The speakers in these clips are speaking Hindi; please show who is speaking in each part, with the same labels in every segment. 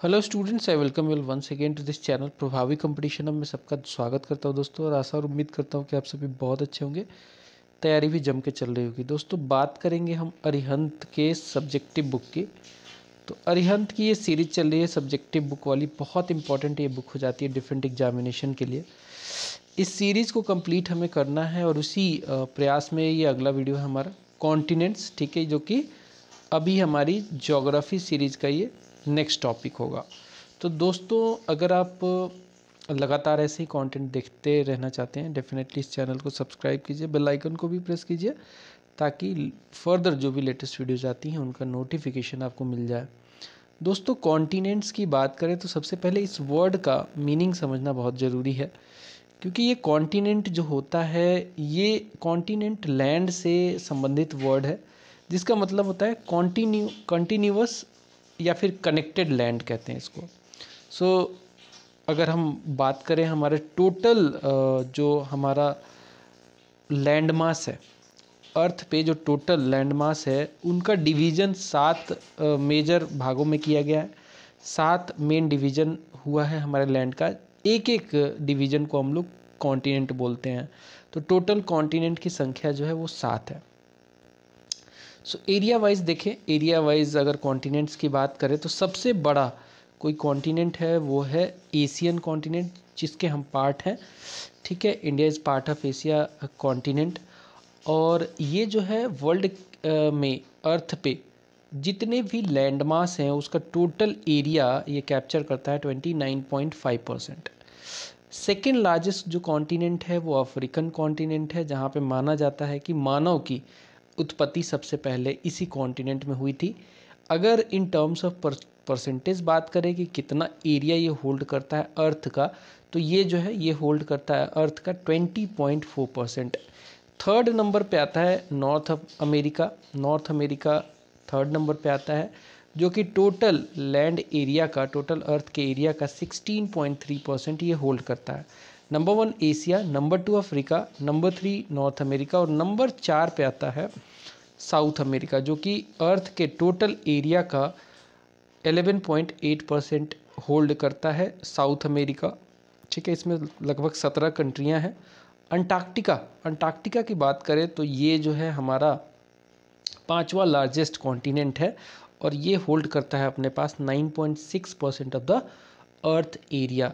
Speaker 1: Hello students, I welcome you once again to this channel Prabhavi competition. अब मैं सबका स्वागत करता हूं दोस्तों, और आशा और उम्मीद करता हूं कि आप सभी बहुत अच्छे होंगे। तैयारी भी जम के चल रही होगी। दोस्तों, बात करेंगे हम अरिहंत के सब्जेक्टिव बुक की। तो अरिहंत की ये सीरीज चल रही है सब्जेक्टिव बुक वाली, बहुत इंपॉर्टेंट ये बुक हो जाती है डिफरेंट एग्जामिनेशन के लिए। इस सीरीज़ को कंप्लीट हमें करना है, और उसी प्रयास में ये अगला वीडियो है हमारा कॉन्टिनेंट्स, ठीक है, जो कि अभी हमारी ज्योग्राफी सीरीज़ का ये नेक्स्ट टॉपिक होगा। तो दोस्तों, अगर आप लगातार ऐसे ही कंटेंट देखते रहना चाहते हैं, डेफिनेटली इस चैनल को सब्सक्राइब कीजिए, बेल आइकन को भी प्रेस कीजिए, ताकि फर्दर जो भी लेटेस्ट वीडियोज आती हैं उनका नोटिफिकेशन आपको मिल जाए। दोस्तों, कॉन्टिनेंट्स की बात करें तो सबसे पहले इस वर्ड का मीनिंग समझना बहुत ज़रूरी है, क्योंकि ये कॉन्टिनेंट जो होता है, ये कॉन्टिनेंट लैंड से संबंधित वर्ड है, जिसका मतलब होता है कंटिन्यूअस या फिर कनेक्टेड लैंड कहते हैं इसको। अगर हम बात करें हमारे टोटल जो हमारा लैंड मास है अर्थ पे, जो टोटल लैंड मास है उनका डिवीज़न 7 मेजर भागों में किया गया है। 7 मेन डिवीज़न हुआ है हमारे लैंड का। एक एक डिवीज़न को हम लोग कॉन्टिनेंट बोलते हैं। तो टोटल कॉन्टिनेंट की संख्या जो है वो 7 है। एरिया वाइज देखें, एरिया वाइज अगर कॉन्टिनेंट्स की बात करें तो सबसे बड़ा कोई कॉन्टिनेंट है वो है एशियन कॉन्टिनेंट, जिसके हम पार्ट हैं, ठीक है। India is part of Asia continent. और ये जो है वर्ल्ड में अर्थ पे जितने भी लैंड मास हैं उसका टोटल एरिया ये कैप्चर करता है 29.5%। सेकेंड लार्जेस्ट जो कॉन्टिनेंट है वो अफ्रीकन कॉन्टिनेंट है, जहाँ पे माना जाता है कि मानव की उत्पत्ति सबसे पहले इसी कॉन्टिनेंट में हुई थी। अगर इन टर्म्स ऑफ परसेंटेज बात करें कि कितना एरिया ये होल्ड करता है अर्थ का, तो ये जो है ये होल्ड करता है अर्थ का 20.4%। थर्ड नंबर पे आता है North America. North America third number पे आता है, जो कि टोटल लैंड एरिया का, टोटल अर्थ के एरिया का 16.3% ये होल्ड करता है। Number 1 Asia, number 2 Africa, number 3 north America, और नंबर 4 पे आता है साउथ अमेरिका, जो कि अर्थ के टोटल एरिया का 11.8% होल्ड करता है साउथ अमेरिका, ठीक है। इसमें लगभग 17 कंट्रियां हैं। अंटार्कटिका की बात करें तो ये जो है हमारा 5वां लार्जेस्ट कॉन्टिनेंट है, और ये होल्ड करता है अपने पास 9.6% ऑफ द अर्थ एरिया।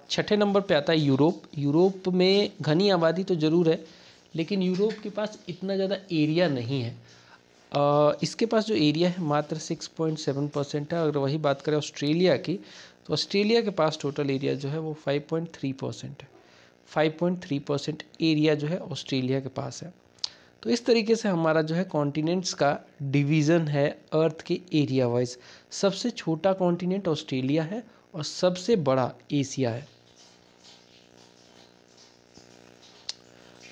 Speaker 1: छठे नंबर पे आता है यूरोप। यूरोप में घनी आबादी तो ज़रूर है, लेकिन यूरोप के पास इतना ज़्यादा एरिया नहीं है। इसके पास जो एरिया है मात्र 6.7% है। अगर वही बात करें ऑस्ट्रेलिया की, तो ऑस्ट्रेलिया के पास टोटल एरिया जो है वो 5.3% है। 5.3% एरिया जो है ऑस्ट्रेलिया के पास है। तो इस तरीके से हमारा जो है कॉन्टिनेंट्स का डिवीज़न है अर्थ के एरिया वाइज। सबसे छोटा कॉन्टिनेंट ऑस्ट्रेलिया है और सबसे बड़ा एशिया है।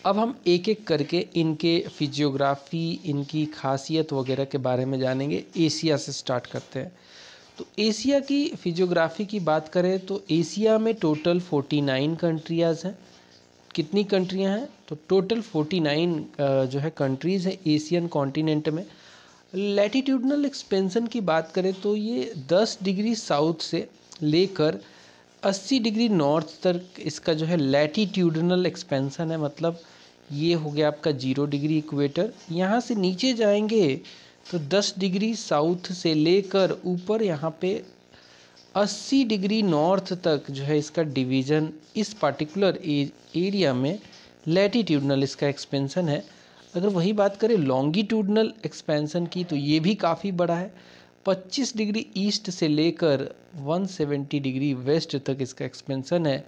Speaker 1: अब हम एक एक करके इनके फिजियोग्राफी, इनकी खासियत वगैरह के बारे में जानेंगे। एशिया से स्टार्ट करते हैं। तो एशिया की फिजियोग्राफी की बात करें तो एशिया में टोटल 49 कंट्रियाज़ हैं। कितनी कंट्रियां हैं? तो टोटल 49 जो है कंट्रीज़ हैं एशियन कॉन्टिनेंट में। लैटिट्यूडनल एक्सपेंसन की बात करें तो ये 10 डिग्री साउथ से लेकर 80 डिग्री नॉर्थ तक इसका जो है लैटिट्यूडनल एक्सपेंसन है। मतलब ये हो गया आपका 0 डिग्री इक्वेटर। यहाँ से नीचे जाएंगे तो 10 डिग्री साउथ से लेकर ऊपर यहाँ पे 80 डिग्री नॉर्थ तक जो है इसका डिवीज़न, इस पार्टिकुलर एरिया में लैटिट्यूडनल इसका एक्सपेंसन है। अगर वही बात करें लॉन्गिट्यूडनल एक्सपेंसन की, तो ये भी काफ़ी बड़ा है। 25 डिग्री ईस्ट से लेकर 170 डिग्री वेस्ट तक इसका एक्सपेंसन है।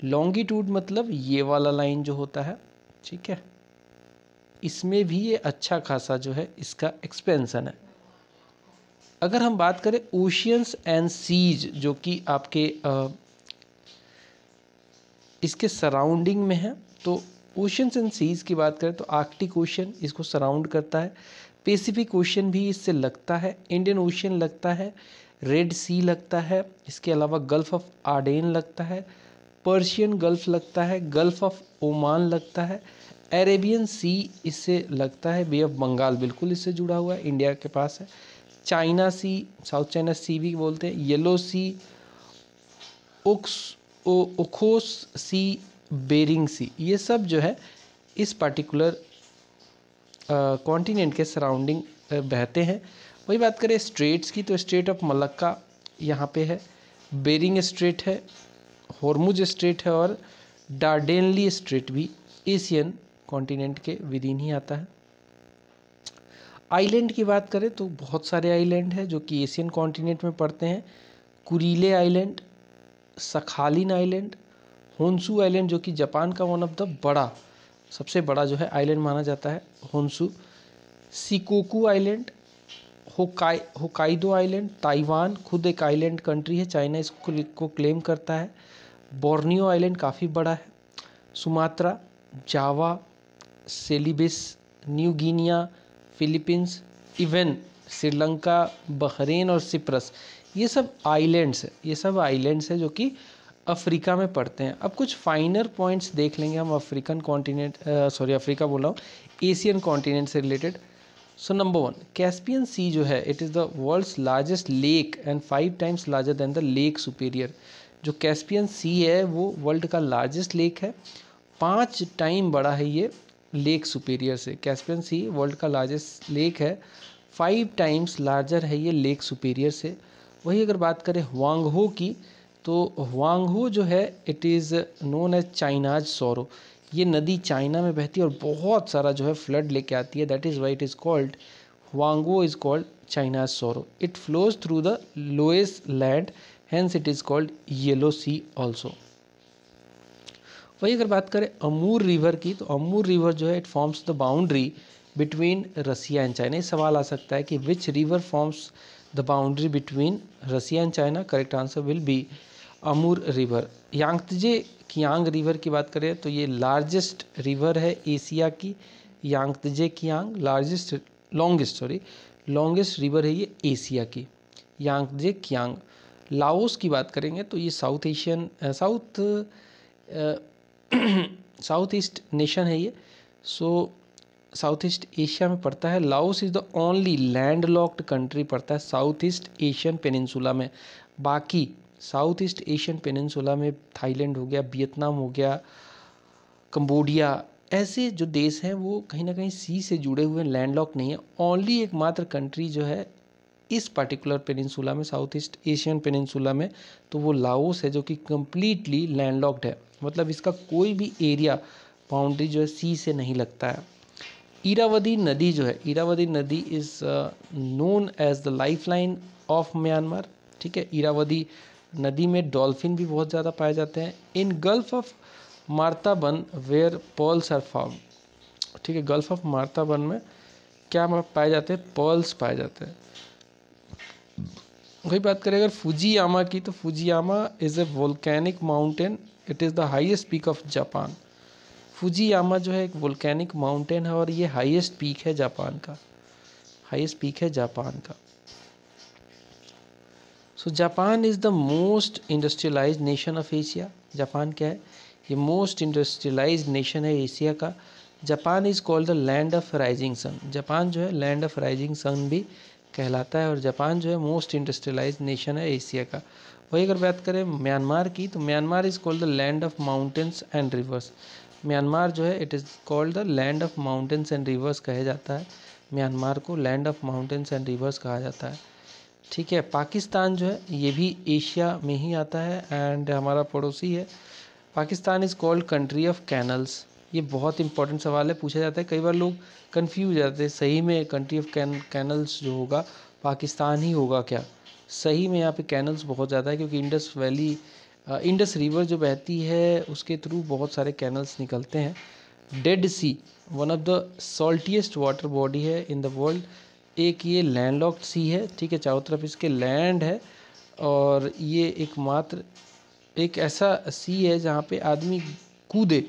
Speaker 1: लॉन्गिट्यूड मतलब ये वाला लाइन जो होता है, ठीक है, इसमें भी ये अच्छा खासा जो है इसका एक्सपेंसन है। अगर हम बात करें ओशियंस एंड सीज, जो कि आपके इसके सराउंडिंग में है, तो ओशियंस एंड सीज की बात करें तो आर्कटिक ओशन इसको सराउंड करता है। पैसिफिक ओशन भी इससे लगता है, इंडियन ओशन लगता है, रेड सी लगता है, इसके अलावा गल्फ ऑफ आडेन लगता है, पर्शियन गल्फ लगता है, गल्फ ऑफ ओमान लगता है, अरेबियन सी इससे लगता है, बे ऑफ बंगाल बिल्कुल इससे जुड़ा हुआ है, इंडिया के पास है। चाइना सी, साउथ चाइना सी भी बोलते हैं, येलो सी, ओखोस सी, बेरिंग सी, ये सब जो है इस पर्टिकुलर कॉन्टिनेंट के सराउंडिंग बहते हैं। वही बात करें स्ट्रेट्स की, तो स्ट्रेट ऑफ मलक्का यहाँ पे है, बेरिंग स्ट्रेट है, हॉर्मुज स्ट्रेट है, और डार्डेनली स्ट्रेट भी एशियन कॉन्टिनेंट के विदिन ही आता है। आइलैंड की बात करें तो बहुत सारे आइलैंड हैं जो कि एशियन कॉन्टिनेंट में पड़ते हैं। Kurile island, Sakhalin island, Honshu island जो कि जापान का वन ऑफ द सबसे बड़ा जो है आइलैंड माना जाता है Honshu, Shikoku island, Hokkaido island, Taiwan खुद एक आइलैंड कंट्री है, चाइना इसको क्लेम करता है, बोर्नियो आइलैंड काफ़ी बड़ा है, Sumatra, Java, Celebes, New Guinea, Philippines, even Sri Lanka, Bahrain और सिप्रस, ये सब आइलैंड्स हैं जो कि अफ्रीका में पड़ते हैं। अब कुछ फाइनर पॉइंट्स देख लेंगे हम अफ्रीका बोल रहा हूँ, एशियन कॉन्टिनेंट से related. So number 1, Caspian sea जो है it is the world's largest lake and 5 times larger than the lake Superior. जो कैस्पियन सी है वो वर्ल्ड का लार्जेस्ट लेक है, 5 टाइम बड़ा है ये लेक सुपीरियर से। कैस्पियन सी वर्ल्ड का लार्जेस्ट लेक है, 5 टाइम्स लार्जर है ये लेक सुपीरियर से। वही अगर बात करें हुआंगहो की, तो हुआंगहो जो है it is known as China's sorrow. ये नदी चाइना में बहती है और बहुत सारा जो है फ्लड लेके आती है, that is why it is called Huangho is called China's sorrow. It flows through the loess land, hence it is called Yellow Sea also. वही अगर बात करें अमूर रिवर की, तो अमूर रिवर जो है it forms the boundary between Russia and China. सवाल आ सकता है कि which river forms the boundary between Russia and China, correct answer will be Amur river. Yangtze Kiang river की बात करें तो ये लार्जेस्ट रिवर है एशिया की, यांगत्जे कियांग लॉन्गेस्ट रिवर है ये एशिया की, यांगत्जे कियांग। लाओस की बात करेंगे तो ये साउथ ईस्ट नेशन है ये, सो साउथ ईस्ट एशिया में पड़ता है। Laos is the only land locked country पड़ता है साउथ ईस्ट एशियन पेनिनसुला में। बाकी साउथ ईस्ट एशियन पेनिनसुला में थाईलैंड हो गया, वियतनाम हो गया, कंबोडिया, ऐसे जो देश हैं वो कहीं ना कहीं सी से जुड़े हुए लैंड लॉक नहीं है। ओनली एकमात्र कंट्री जो है इस पर्टिकुलर पेनिनसुला में, साउथ ईस्ट एशियन पेनिनसुला में, तो वो लाओस है जो कि कम्प्लीटली लैंड लॉक्ड है, मतलब इसका कोई भी एरिया बाउंड्री जो है सी से नहीं लगता है। इरावदी नदी जो है, इरावदी नदी is known as the life line of Myanmar, ठीक है। इरावदी नदी में डॉल्फिन भी बहुत ज़्यादा पाए जाते हैं। In gulf of Martaban where pearls are found, ठीक है। गल्फ ऑफ मार्ताबन में क्या पाए जाते हैं, पर्ल्स पाए जाते हैं। वही बात करें अगर फुजियामा की, तो Fujiyama is a volcanic mountain, it is the highest peak of Japan. Fujiyama जो है एक वोल्केनिक माउंटेन है और ये हाईएस्ट पीक है जापान का, हाईएस्ट पीक है जापान का। So Japan is the most industrialised nation of Asia. Japan क्या है, ये मोस्ट इंडस्ट्रियलाइज्ड नेशन है एशिया का। Japan is called the land of rising sun. Japan जो है लैंड ऑफ राइजिंग सन भी कहलाता है, और जापान जो है मोस्ट इंडस्ट्रियलाइज्ड नेशन है एशिया का। वही अगर बात करें म्यांमार की, तो Myanmar is called the land of mountains and reverse. Myanmar जो है it is called the land of mountains and reverse कहा जाता है। म्यांमार को land of mountains and reverse कहा जाता है, ठीक है। पाकिस्तान जो है ये भी एशिया में ही आता है एंड हमारा पड़ोसी है। Pakistan is called country of canals. ये बहुत इंपॉर्टेंट सवाल है, पूछा जाता है, कई बार लोग कंफ्यूज हो जाते हैं, सही में कंट्री ऑफ कैनल्स जो होगा पाकिस्तान ही होगा क्या। सही में यहाँ पे कैनल्स बहुत ज़्यादा है, क्योंकि इंडस रिवर जो बहती है उसके थ्रू बहुत सारे कैनल्स निकलते हैं। Dead Sea one of the saltiest water body है इन द वर्ल्ड। एक ये लैंडलॉक्ड सी है, ठीक है, चारों तरफ इसके लैंड है, और ये एकमात्र एक ऐसा सी है जहाँ पे आदमी कूदे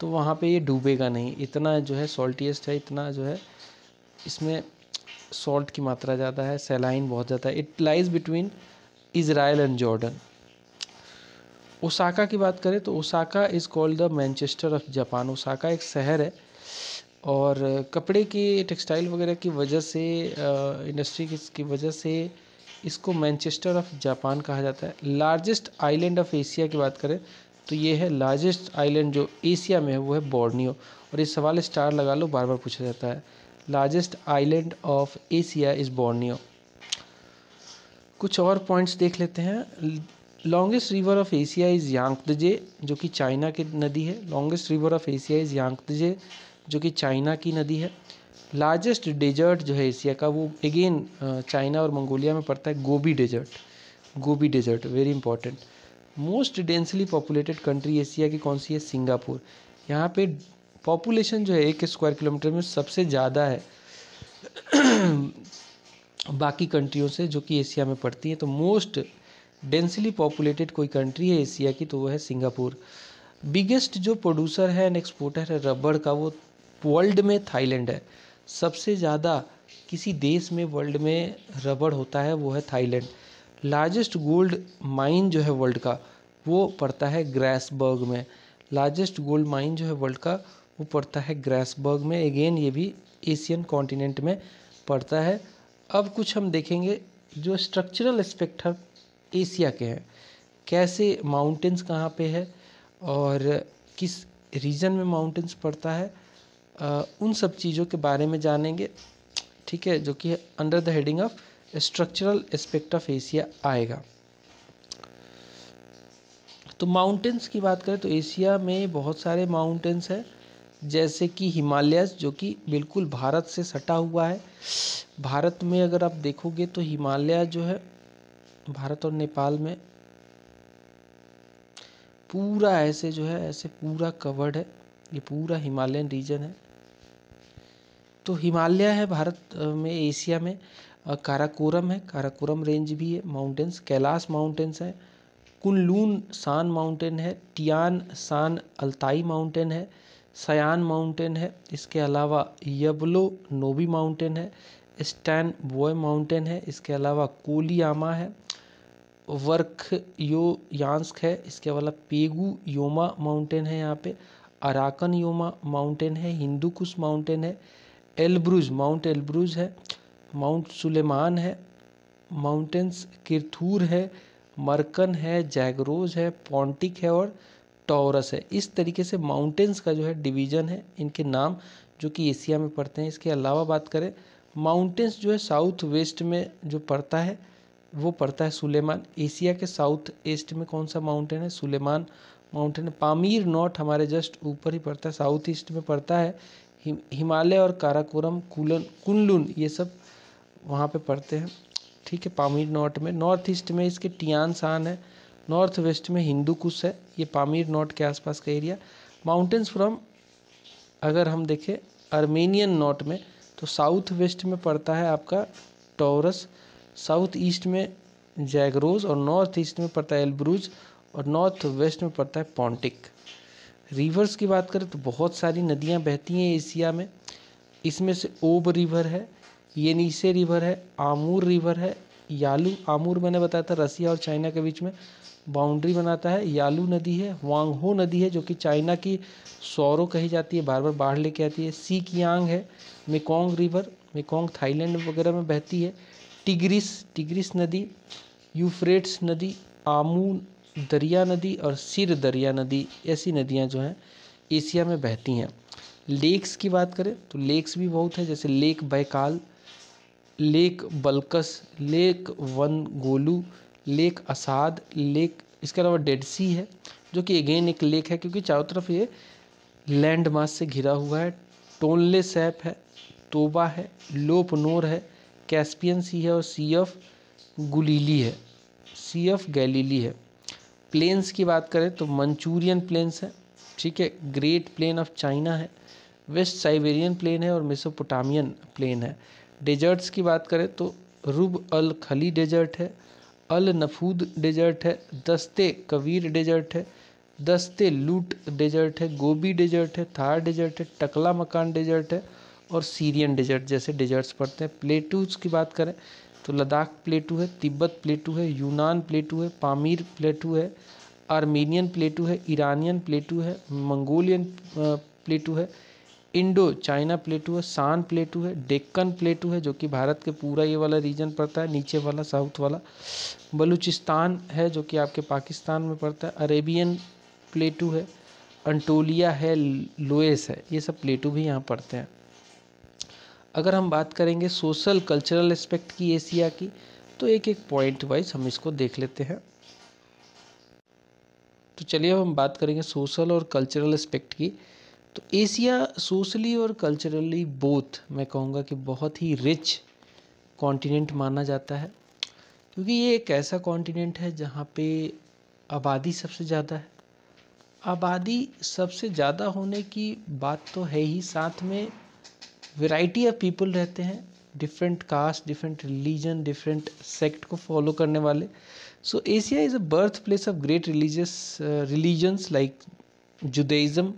Speaker 1: तो वहाँ पे ये डूबेगा नहीं, इतना जो है सॉल्टीएस्ट है, इतना जो है इसमें सॉल्ट की मात्रा ज़्यादा है, सैलाइन बहुत ज़्यादा है। It lies between Israel and Jordan. Osaka की बात करें तो Osaka is called the Manchester of Japan. Osaka एक शहर है और कपड़े की टेक्सटाइल वगैरह की वजह से इंडस्ट्री की वजह से इसको मैनचेस्टर ऑफ जापान कहा जाता है। लार्जेस्ट आइलैंड ऑफ एशिया की बात करें तो ये है लार्जेस्ट आइलैंड जो एशिया में है वो है बोर्नियो। और ये सवाल स्टार लगा लो, बार बार पूछा जाता है। Largest island of Asia is Borneo. कुछ और पॉइंट्स देख लेते हैं। Longest river of Asia is Yangtze जो कि चाइना की नदी है। Longest river of Asia is Yangtze जो कि चाइना की नदी है। लार्जेस्ट डेजर्ट जो है एशिया का वो अगेन चाइना और मंगोलिया में पड़ता है, Gobi desert. Gobi desert very important. Most densely populated country Asia की कौन सी है? सिंगापुर। यहाँ पे पॉपुलेशन जो है 1 स्क्वायर किलोमीटर में सबसे ज़्यादा है बाकी कंट्रियों से जो कि एशिया में पड़ती है। तो मोस्ट डेंसली पॉपुलेटेड कोई कंट्री है एशिया की तो वो है सिंगापुर। बिगेस्ट जो प्रोड्यूसर है एंड एक्सपोर्टर है रबड़ का वो वर्ल्ड में थाईलैंड है। सबसे ज़्यादा किसी देश में वर्ल्ड में रबड़ होता है वो है थाईलैंड। लार्जेस्ट गोल्ड माइन जो है वर्ल्ड का वो पड़ता है ग्रासबर्ग में। लार्जेस्ट गोल्ड माइन जो है वर्ल्ड का वो पड़ता है ग्रासबर्ग में। अगेन ये भी एशियन कॉन्टिनेंट में पड़ता है। अब कुछ हम देखेंगे जो स्ट्रक्चरल एस्पेक्ट है एशिया के हैं, कैसे माउंटेन्स कहाँ पे है और किस रीजन में माउंटेन्स पड़ता है, उन सब चीज़ों के बारे में जानेंगे, ठीक है, जो कि under the heading of structural aspect of Asia आएगा। तो माउंटेन्स की बात करें तो एशिया में बहुत सारे माउंटेन्स हैं, जैसे कि हिमालयस जो कि बिल्कुल भारत से सटा हुआ है। भारत में अगर आप देखोगे तो हिमालय जो है भारत और नेपाल में पूरा ऐसे जो है ऐसे पूरा कवर्ड है, ये पूरा हिमालयन रीजन है। तो हिमालय है भारत में, एशिया में। काराकोरम है, काराकोरम रेंज भी है माउंटेन्स। कैलाश माउंटेन्स है, कुनलून शान माउंटेन है, टियान शान अल्ताई माउंटेन है, सयान माउंटेन है। इसके अलावा यबलो नोबी माउंटेन है, स्टैन बॉय माउंटेन है। इसके अलावा कोलियामा है, वर्ख यो यांस्क है। इसके अलावा पेगू योमा माउंटेन है यहाँ पे, अराकन योमा माउंटेन है, हिंदुकुश माउंटेन है, एलब्रुज माउंट एलब्रुज है, माउंट सुलेमान है, माउंटेन्स किरथूर है, मरकन है, जैगरोज है, पॉन्टिक है और टॉरस है। इस तरीके से माउंटेन्स का जो है डिवीज़न है, इनके नाम जो कि एशिया में पड़ते हैं। इसके अलावा बात करें माउंटेन्स जो है साउथ वेस्ट में जो पड़ता है वो पड़ता है सुलेमान। एशिया के साउथ ईस्ट में कौन सा माउंटेन है? सुलेमान माउंटेन है। पामीर नॉट हमारे जस्ट ऊपर ही पड़ता है, साउथ ईस्ट में पड़ता है। हिमालय और काराकोरम कुनलुन ये सब वहाँ पे पड़ते हैं, ठीक है, पामीर नॉट में। नॉर्थ ईस्ट में इसके टियान शान है, नॉर्थ वेस्ट में हिंदुकुश है, ये पामीर नॉट के आसपास का एरिया। माउंटेन्स फ्रॉम अगर हम देखें आर्मेनियन नॉट में तो साउथ वेस्ट में पड़ता है आपका टॉरस, साउथ ईस्ट में जैगरोज और नॉर्थ ईस्ट में पड़ता है एलब्रूज और नॉर्थ वेस्ट में पड़ता है पॉन्टिक। रिवर्स की बात करें तो बहुत सारी नदियाँ बहती हैं एशिया में। इसमें से ओब रिवर है, येनीसे रिवर है, आमूर रिवर है, यालू। आमूर मैंने बताया था रसिया और चाइना के बीच में बाउंड्री बनाता है। यालू नदी है, वांगहो नदी है जो कि चाइना की सौरो कही जाती है, बार बार बाढ़ लेके आती है। सी कियांग है, मेकोंग रिवर, मेकोंग थाईलैंड वगैरह में बहती है। टिग्रिस नदी, यूफ्रेट्स नदी, आमू दरिया नदी और सिर दरिया नदी, ऐसी नदियाँ जो हैं एशिया में बहती हैं। लेक्स की बात करें तो लेक्स भी बहुत है, जैसे lake Baikal, lake Balkhash, lake Van Golu, lake Assad, lake, इसके अलावा डेड सी है जो कि अगेन एक लेक है क्योंकि चारों तरफ ये लैंड मास से घिरा हुआ है। टोनले सैप है, तोबा है, लोप नोर है, कैस्पियन सी है और सी ऑफ गुलीली है, सी ऑफ गैलीली है। प्लेन्स की बात करें तो मंचूरियन प्लेन्स है, ठीक है, ग्रेट प्लेन ऑफ चाइना है, वेस्ट साइबेरियन प्लेन है और मेसोपोटामियन प्लेन है। डेजर्ट्स की बात करें तो रुब अल खली डेजर्ट है, अल नफूद डेजर्ट है, दस्ते कबीर डेजर्ट है, दस्ते लूट डेजर्ट है, गोबी डेजर्ट है, थार डेजर्ट है, टकला मकान डेजर्ट है और सीरियन डेजर्ट जैसे डेजर्ट्स पड़ते हैं। प्लेटूज की बात करें तो लद्दाख प्लेटू है, तिब्बत प्लेटू है, यूनान प्लेटू है, पामीर प्लेटू है, आर्मेनियन प्लेटू है, ईरानियन प्लेटू है, मंगोलियन प्लेटू है, इंडो चाइना प्लेटू है, शान प्लेटू है, डेक्कन प्लेटू है जो कि भारत के पूरा ये वाला रीजन पड़ता है, नीचे वाला साउथ वाला, बलूचिस्तान है जो कि आपके पाकिस्तान में पड़ता है, अरेबियन प्लेटू है, अंटोलिया है, लोएस है, ये सब प्लेटू भी यहाँ पड़ते हैं। अगर हम बात करेंगे सोशल कल्चरल एस्पेक्ट की एशिया की, तो एक एक पॉइंट वाइज हम इसको देख लेते हैं। तो चलिए अब हम बात करेंगे सोशल और कल्चरल एस्पेक्ट की। तो एशिया सोशली और कल्चरली बोथ मैं कहूँगा कि बहुत ही रिच कॉन्टिनेंट माना जाता है, क्योंकि ये एक ऐसा कॉन्टिनेंट है जहाँ पे आबादी सबसे ज़्यादा है। आबादी सबसे ज़्यादा होने की बात तो है ही, साथ में वैरायटी ऑफ पीपल रहते हैं, different caste, different religion, different sect को फॉलो करने वाले। सो Asia is a birth place of great religions like Judaism,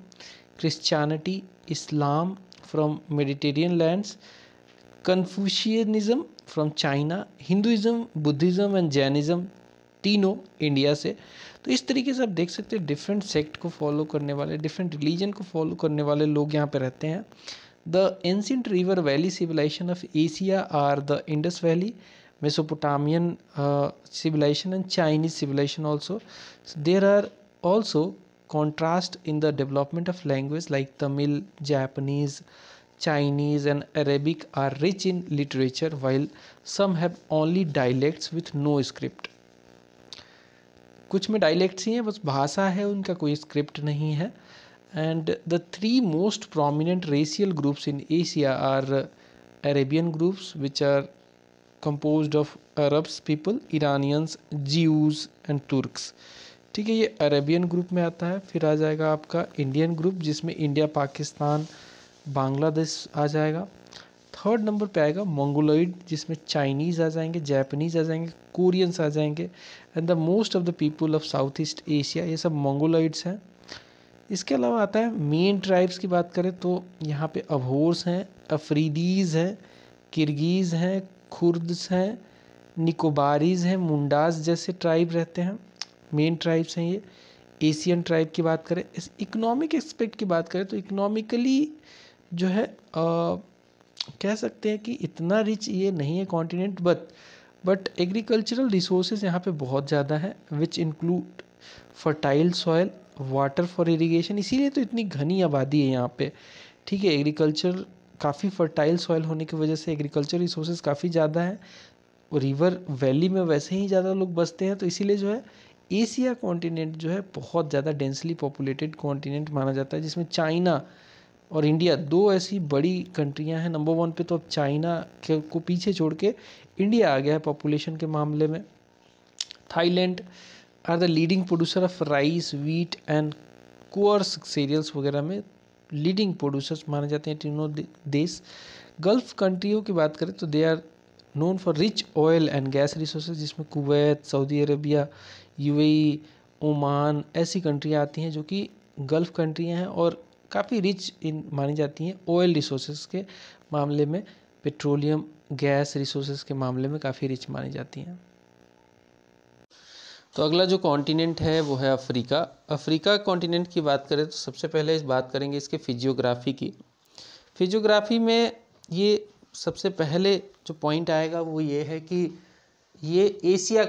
Speaker 1: Christianity, Islam from Mediterranean lands, Confucianism from China, Hinduism, Buddhism and Jainism, तीनों इंडिया से। तो इस तरीके से आप देख सकते हैं डिफरेंट सेक्ट को फॉलो करने वाले, डिफरेंट रिलीजन को फॉलो करने वाले लोग यहाँ पे रहते हैं। The ancient river valley civilization of Asia are the Indus Valley, Mesopotamian civilization and Chinese civilization also. So there are also contrast in the development of language like Tamil, Japanese, Chinese and Arabic are rich in literature while some have only dialects with no script. कुछ में dialects ही हैं, बस भाषा है, उनका कोई script नहीं है। And the three most prominent racial groups in Asia are Arabian groups, which are composed of Arabs people, Iranians, Jews and Turks। ठीक है, ये अरेबियन ग्रुप में आता है। फिर आ जाएगा आपका इंडियन ग्रुप, जिसमें इंडिया, पाकिस्तान, बांग्लादेश आ जाएगा। थर्ड नंबर पे आएगा मंगोलॉइड, जिसमें चाइनीज़ आ जाएंगे, जापानीज़ आ जाएंगे, कोरियंस आ जाएंगे। And the most of the people of south east Asia, ये सब मंगोलॉइड्स हैं। इसके अलावा आता है मेन ट्राइब्स की बात करें तो यहाँ पे अभोर्स हैं, अफरीदीज़ हैं, किर्गीज़ हैं, खुर्द्स हैं, निकोबारीज़ हैं, मुंडास जैसे ट्राइब रहते हैं। मेन ट्राइब्स हैं ये। एशियन ट्राइब की बात करें, इस इकोनॉमिक एस्पेक्ट की बात करें तो इकोनॉमिकली जो है कह सकते हैं कि इतना रिच ये नहीं है कॉन्टिनेंट, बट एग्रीकल्चरल रिसोर्सेज यहाँ पे बहुत ज़्यादा है, which include fertile soil, water for irrigation. इसीलिए तो इतनी घनी आबादी है यहाँ पे। ठीक है, एग्रीकल्चर काफ़ी फर्टाइल सॉयल होने की वजह से एग्रीकल्चर रिसोर्सेज काफ़ी ज़्यादा है, और रिवर वैली में वैसे ही ज़्यादा लोग बसते हैं। तो इसीलिए जो है एशिया कॉन्टिनेंट जो है बहुत ज़्यादा डेंसली पॉपुलेटेड कॉन्टिनेंट माना जाता है, जिसमें चाइना और इंडिया दो ऐसी बड़ी कंट्रियां हैं। नंबर 1 पे तो अब चाइना को पीछे छोड़ के इंडिया आ गया है पॉपुलेशन के मामले में। Thailand are the leading producer of rice, wheat and coarse cereals वगैरह में लीडिंग प्रोड्यूसर्स माने जाते हैं तीनों देश। गल्फ कंट्रियों की बात करें तो they are known for rich oil and gas resources, जिसमें Kuwait, Saudi Arabia, UAE, Oman ऐसी कंट्रियाँ आती हैं जो कि गल्फ कंट्रियाँ हैं और काफ़ी रिच इन मानी जाती हैं ऑयल रिसोर्सेज के मामले में, पेट्रोलियम गैस रिसोर्सेज के मामले में काफ़ी रिच मानी जाती हैं। तो अगला जो कॉन्टिनेंट है वो है अफ्रीका। अफ्रीका कॉन्टिनेंट की बात करें तो सबसे पहले इस बात करेंगे इसके फिजियोग्राफी की। फिजियोग्राफी में ये सबसे पहले जो पॉइंट आएगा वो ये है कि ये एशिया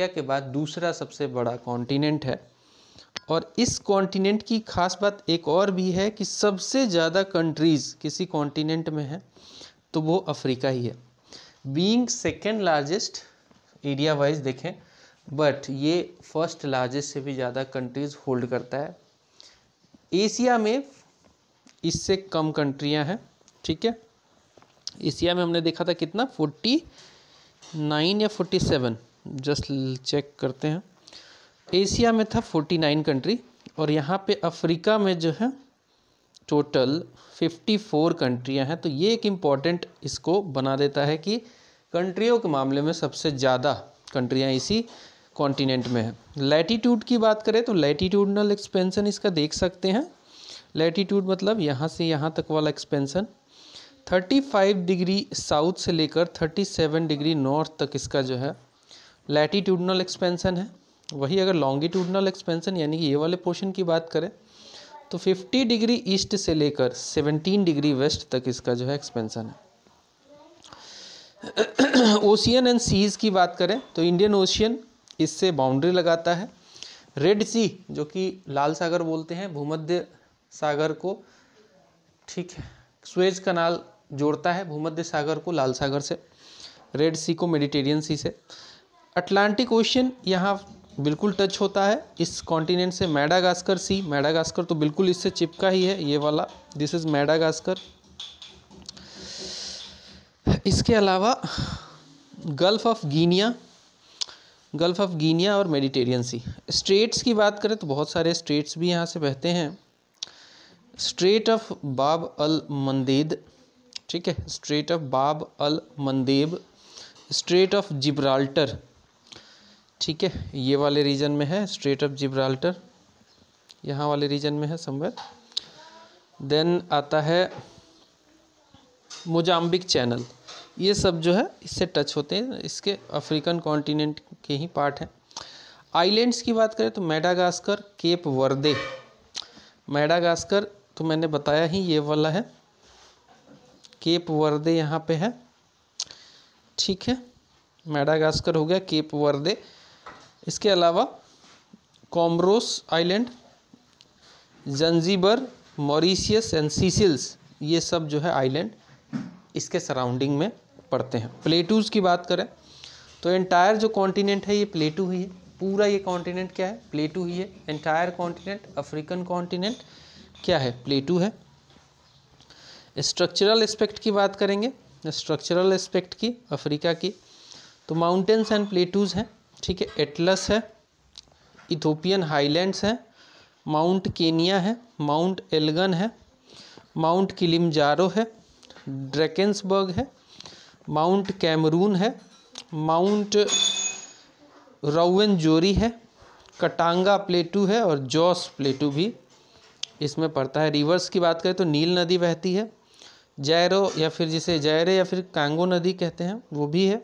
Speaker 1: के बाद दूसरा सबसे बड़ा कॉन्टिनेंट है। और इस कॉन्टिनेंट की खास बात एक और भी है कि सबसे ज़्यादा कंट्रीज़ किसी कॉन्टिनेंट में है तो वो अफ्रीका ही है। Being second largest area wise देखें, बट ये फर्स्ट लार्जेस्ट से भी ज़्यादा कंट्रीज़ होल्ड करता है। एशिया में इससे कम कंट्रियां हैं। ठीक है, एशिया में हमने देखा था कितना 49 या 47, जस्ट चेक करते हैं। एशिया में था 49 कंट्री, और यहाँ पे अफ्रीका में जो है टोटल 54 कंट्रियां हैं। तो ये एक इम्पॉर्टेंट इसको बना देता है कि कंट्रियों के मामले में सबसे ज़्यादा कंट्रियां इसी कॉन्टिनेंट में है। लैटीट्यूड की बात करें तो लैटीट्यूडनल एक्सपेंशन इसका देख सकते हैं। लैटीट्यूड मतलब यहाँ से यहाँ तक वाला एक्सपेंशन 35 डिग्री साउथ से लेकर 37 डिग्री नॉर्थ तक इसका जो है लैटीट्यूडनल एक्सपेंशन है। वही अगर लॉन्गिट्यूडनल एक्सपेंशन यानी कि ये वाले पोर्शन की बात करें तो 50 डिग्री ईस्ट से लेकर 17 डिग्री वेस्ट तक इसका जो है एक्सपेंशन है। ओशियन एंड सीज की बात करें तो इंडियन ओशियन इससे बाउंड्री लगाता है। रेड सी जो कि लाल सागर बोलते हैं, भूमध्य सागर को, ठीक है, सुएज कनाल जोड़ता है भूमध्य सागर को लाल सागर से, रेड सी को मेडिटेरियन सी से। अटलांटिक ओशियन यहाँ बिल्कुल टच होता है इस कॉन्टिनेंट से। मैडागास्कर सी, मैडागास्कर तो बिल्कुल इससे चिपका ही है, ये वाला, दिस इज मैडागास्कर। इसके अलावा gulf of Guinea, gulf of Guinea और मेडिटेरियन सी। स्ट्रेट्स की बात करें तो बहुत सारे स्ट्रेट्स भी यहाँ से बहते हैं। स्ट्रेट ऑफ बाब अल मंदेब, ठीक है, स्ट्रेट ऑफ बाब अल मंदेब, स्ट्रेट ऑफ जिब्राल्टर, ठीक है, ये वाले रीजन में है स्ट्रेट ऑफ जिब्राल्टर, यहाँ वाले रीजन में है समवेयर। देन आता है मोजाम्बिक चैनल, ये सब जो है इससे टच होते हैं, इसके अफ्रीकन कॉन्टिनेंट के ही पार्ट हैं। आइलैंड्स की बात करें तो मैडागास्कर, केप वर्दे, मैडागास्कर तो मैंने बताया ही ये वाला है, केप वर्दे यहाँ पे है, ठीक है, मैडागास्कर हो गया, केप वर्दे। इसके अलावा कॉमरोस आइलैंड, जंजीबर, मॉरिशियस एंड सीसिल्स, ये सब जो है आइलैंड इसके सराउंडिंग में पड़ते हैं। प्लेटूज़ की बात करें तो एंटायर जो कॉन्टिनेंट है ये प्लेटू ही है, पूरा ये कॉन्टिनेंट क्या है, प्लेटू ही है। एंटायर कॉन्टिनेंट, अफ्रीकन कॉन्टिनेंट क्या है, प्लेटू है। स्ट्रक्चरल एस्पेक्ट की बात करेंगे, स्ट्रक्चरल एस्पेक्ट की अफ्रीका की, तो माउंटेन्स एंड प्लेटूज़ हैं, ठीक है, एटलस है, इथोपियन हाईलैंड्स हैं, माउंट केनिया है, माउंट एल्गन है, माउंट किलिमंजारो है, ड्रैकेंसबर्ग है, माउंट कैमरून है, माउंट राउएंजोरी है, कटांगा प्लेटू है और जॉस प्लेटू भी इसमें पड़ता है। रिवर्स की बात करें तो नील नदी बहती है, जैरो या फिर जिसे जैरे या फिर कांगो नदी कहते हैं वो भी है,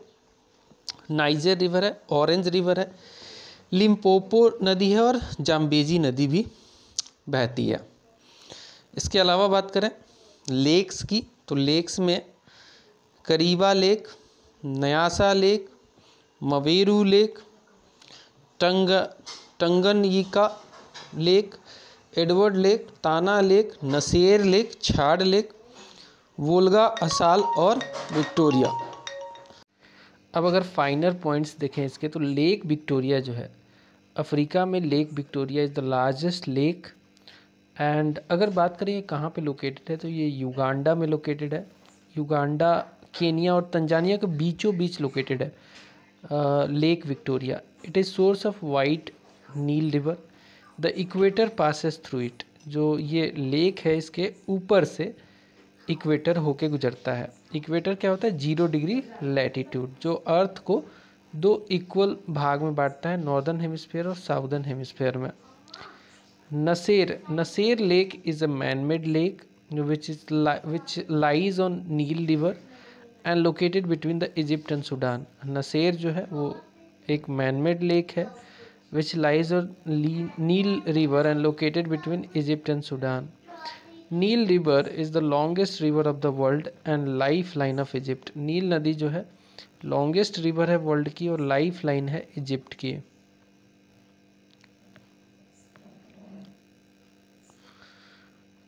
Speaker 1: नाइजर रिवर है, ऑरेंज रिवर है, लिम्पोपो नदी है और जाम्बेजी नदी भी बहती है। इसके अलावा बात करें लेक्स की तो लेक्स में Kariba lake, Nyasa lake, Mweru lake, Tanganyika lake, Edward lake, Tana lake, Nasser lake, Chad lake, Volga Assal और विक्टोरिया। अब अगर फाइनल पॉइंट्स देखें इसके तो लेक विक्टोरिया जो है अफ्रीका में, lake Victoria is the largest lake. And अगर बात करें ये कहाँ पे लोकेटेड है तो ये युगांडा में लोकेटेड है, युगांडा, केनिया और तंजानिया के बीचों बीच लोकेटेड है Lake Victoria. It is source of White Nile river, the equator passes through it. जो ये लेक है इसके ऊपर से इक्वेटर होके गुजरता है। इक्वेटर क्या होता है, 0 डिग्री लैटिट्यूड, जो अर्थ को 2 इक्वल भाग में बांटता है, नॉर्दर्न हेमिस्फीयर और साउदर्न हेमिस्फीयर में। Nasser lake is a man made lake which lies on Nile river and located between the Egypt and Sudan. Nasser जो है वो एक मैन मेड लेक है which lies on Nile river and located between Egypt and Sudan. Nile river is the longest river of the world and life line of Egypt. Nile नदी जो है लॉन्गेस्ट रिवर है वर्ल्ड की और लाइफ लाइन है इजिप्ट की।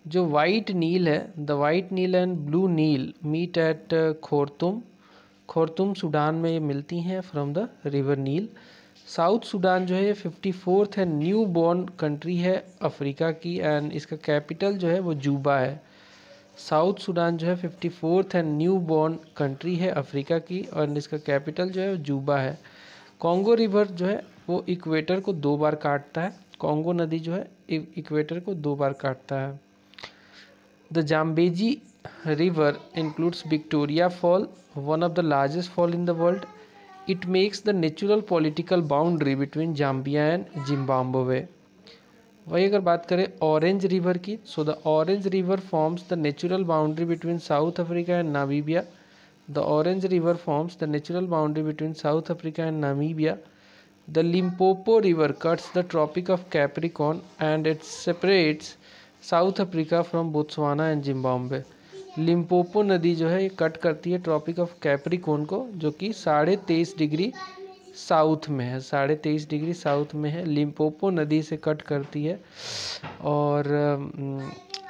Speaker 1: जो वाइट नील है, the white Nile and blue Nile meet at Khartoum Sudan में ये मिलती हैं from the river Nile. South Sudan जो है ये 54th है, न्यू बॉर्न कंट्री है अफ्रीका की एंड इसका कैपिटल जो है वो जूबा है। साउथ सूडान जो है 54th है, न्यू बॉर्न कंट्री है अफ्रीका की और इसका कैपिटल जो है वो जूबा है। कॉन्गो रिवर जो है वो इक्वेटर को 2 बार काटता है, कॉन्गो नदी जो है इक्वेटर को 2 बार काटता है। The Zambezi River includes Victoria Fall, one of the largest fall in the world. It makes the natural political boundary between Zambia and Zimbabwe. वही अगर बात करें ऑरेंज रिवर की, so the Orange River forms the natural boundary between South Africa and Namibia. The Orange River forms the natural boundary between South Africa and Namibia. The Limpopo River cuts the Tropic of Capricorn and it separates south Africa from Botswana and Zimbabwe. Limpopo नदी जो है ये कट करती है ट्रॉपिक ऑफ कैप्रिकॉर्न को, जो कि 23.5 डिग्री साउथ में है, 23.5 डिग्री साउथ में है। लिम्पोपो नदी से कट करती है और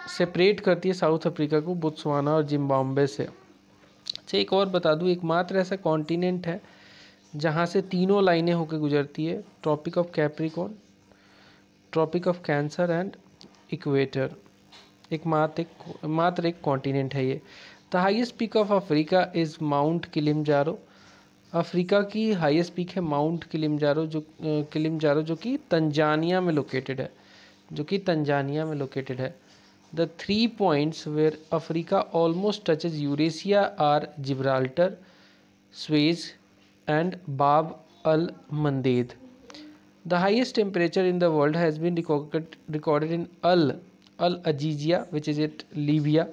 Speaker 1: सेपरेट करती है साउथ अफ्रीका को बोत्सवाना और जिम्बाब्वे से। अच्छा, एक और बता दूँ, एकमात्र ऐसा कॉन्टिनेंट है जहाँ से तीनों लाइनें होकर गुजरती है, tropic of Capricorn, tropic of Cancer and equator. मात्र एक कॉन्टिनेंट है ये। The highest peak of Africa is mount Kilimanjaro. Africa की हाईएस्ट पीक है माउंट किलिमंजारो, जो कि तंजानिया में लोकेटेड है, the 3 points where Africa almost touches Eurasia are Gibraltar, Suez and Bab al Mandeb. The highest temperature in the world has been recorded in Al Aziziyah which is at Libya.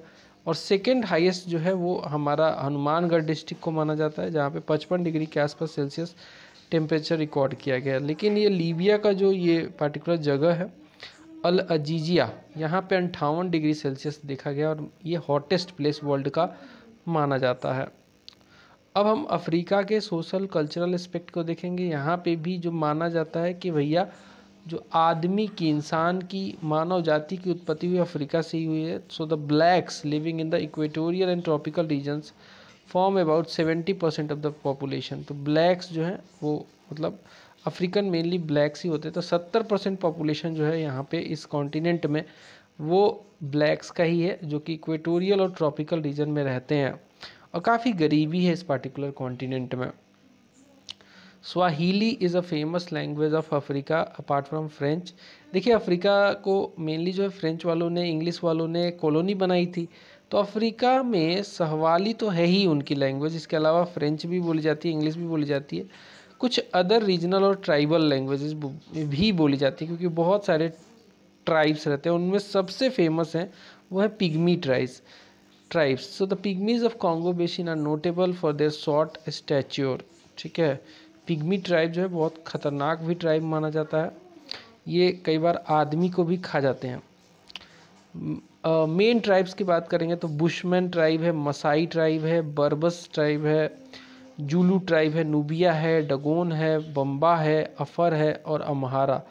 Speaker 1: और सेकेंड हाईएस्ट जो है वो हमारा हनुमानगढ़ डिस्ट्रिक्ट को माना जाता है, जहाँ पे 55 डिग्री के आसपास सेल्सियस टेम्परेचर रिकॉर्ड किया गया। लेकिन ये लीबिया का जो ये पार्टिकुलर जगह है अल अजीजिया, यहाँ पे 58 डिग्री सेल्सियस देखा गया और ये हॉटेस्ट प्लेस वर्ल्ड का माना जाता है। अब हम अफ्रीका के सोशल कल्चरल एस्पेक्ट को देखेंगे। यहाँ पे भी जो माना जाता है कि भैया जो आदमी की, इंसान की, मानव जाति की उत्पत्ति हुई अफ्रीका से ही हुई है। So the blacks living in the equatorial and tropical regions form about 70% of the population. तो ब्लैक्स जो है वो मतलब अफ्रीकन मेनली ब्लैक्स ही होते हैं, तो 70% पॉपुलेशन जो है यहाँ पे इस कॉन्टिनेंट में वो ब्लैक्स का ही है, जो कि इक्वेटोरियल और ट्रॉपिकल रीजन में रहते हैं और काफ़ी गरीबी है इस पार्टिकुलर कॉन्टिनेंट में। Swahili is a famous language of Africa apart from French. देखिए, अफ्रीका को मेनली जो है फ्रेंच वालों ने, इंग्लिश वालों ने कॉलोनी बनाई थी, तो अफ्रीका में सहवाली तो है ही उनकी लैंग्वेज। इसके अलावा फ्रेंच भी बोली जाती है, इंग्लिश भी बोली जाती है, कुछ अदर रीजनल और ट्राइबल लैंग्वेजेस भी बोली जाती है, क्योंकि बहुत सारे ट्राइब्स रहते हैं। उनमें सबसे फेमस हैं वो है pygmy tribes. So the pygmies of Congo basin are notable for their short stature. ठीक है, पिग्मी ट्राइब जो है बहुत खतरनाक भी ट्राइब माना जाता है, ये कई बार आदमी को भी खा जाते हैं। मेन ट्राइब्स की बात करेंगे तो बुशमैन ट्राइब है, मसाई ट्राइब है, बर्बस ट्राइब है, जूलू ट्राइब है, नूबिया है, डगोन है, बम्बा है, अफर है और अम्हारा।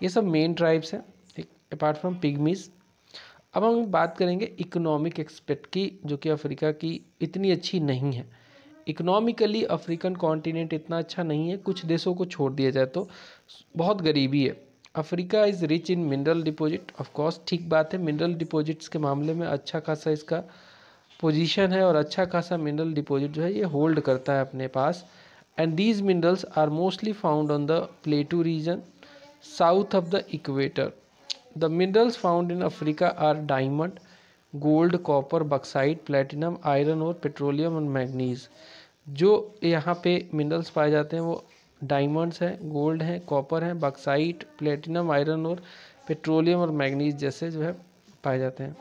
Speaker 1: ये सब मेन ट्राइब्स हैं अपार्ट फ्रॉम पिग्मीज। अब हम बात करेंगे इकोनॉमिक एक्सपेक्ट की, जो कि अफ्रीका की इतनी अच्छी नहीं है। इकोनॉमिकली अफ्रीकन कॉन्टिनेंट इतना अच्छा नहीं है, कुछ देशों को छोड़ दिया जाए तो बहुत गरीबी है। Africa is rich in mineral deposit, of course ठीक बात है, मिनरल डिपॉजिट्स के मामले में अच्छा खासा इसका पोजीशन है और अच्छा खासा मिनरल डिपॉजिट जो है ये होल्ड करता है अपने पास। And these minerals are mostly found on the plateau region south of the equator. The minerals found in Africa are diamond, gold, copper, bauxite, platinum, iron और पेट्रोलियम और मैग्नीज। जो यहाँ पे मिनरल्स पाए जाते हैं वो डायमंड्स हैं, गोल्ड हैं, कॉपर हैं, बक्साइट, प्लेटिनम, आयरन और पेट्रोलियम और मैग्नीज जैसे जो है पाए जाते हैं।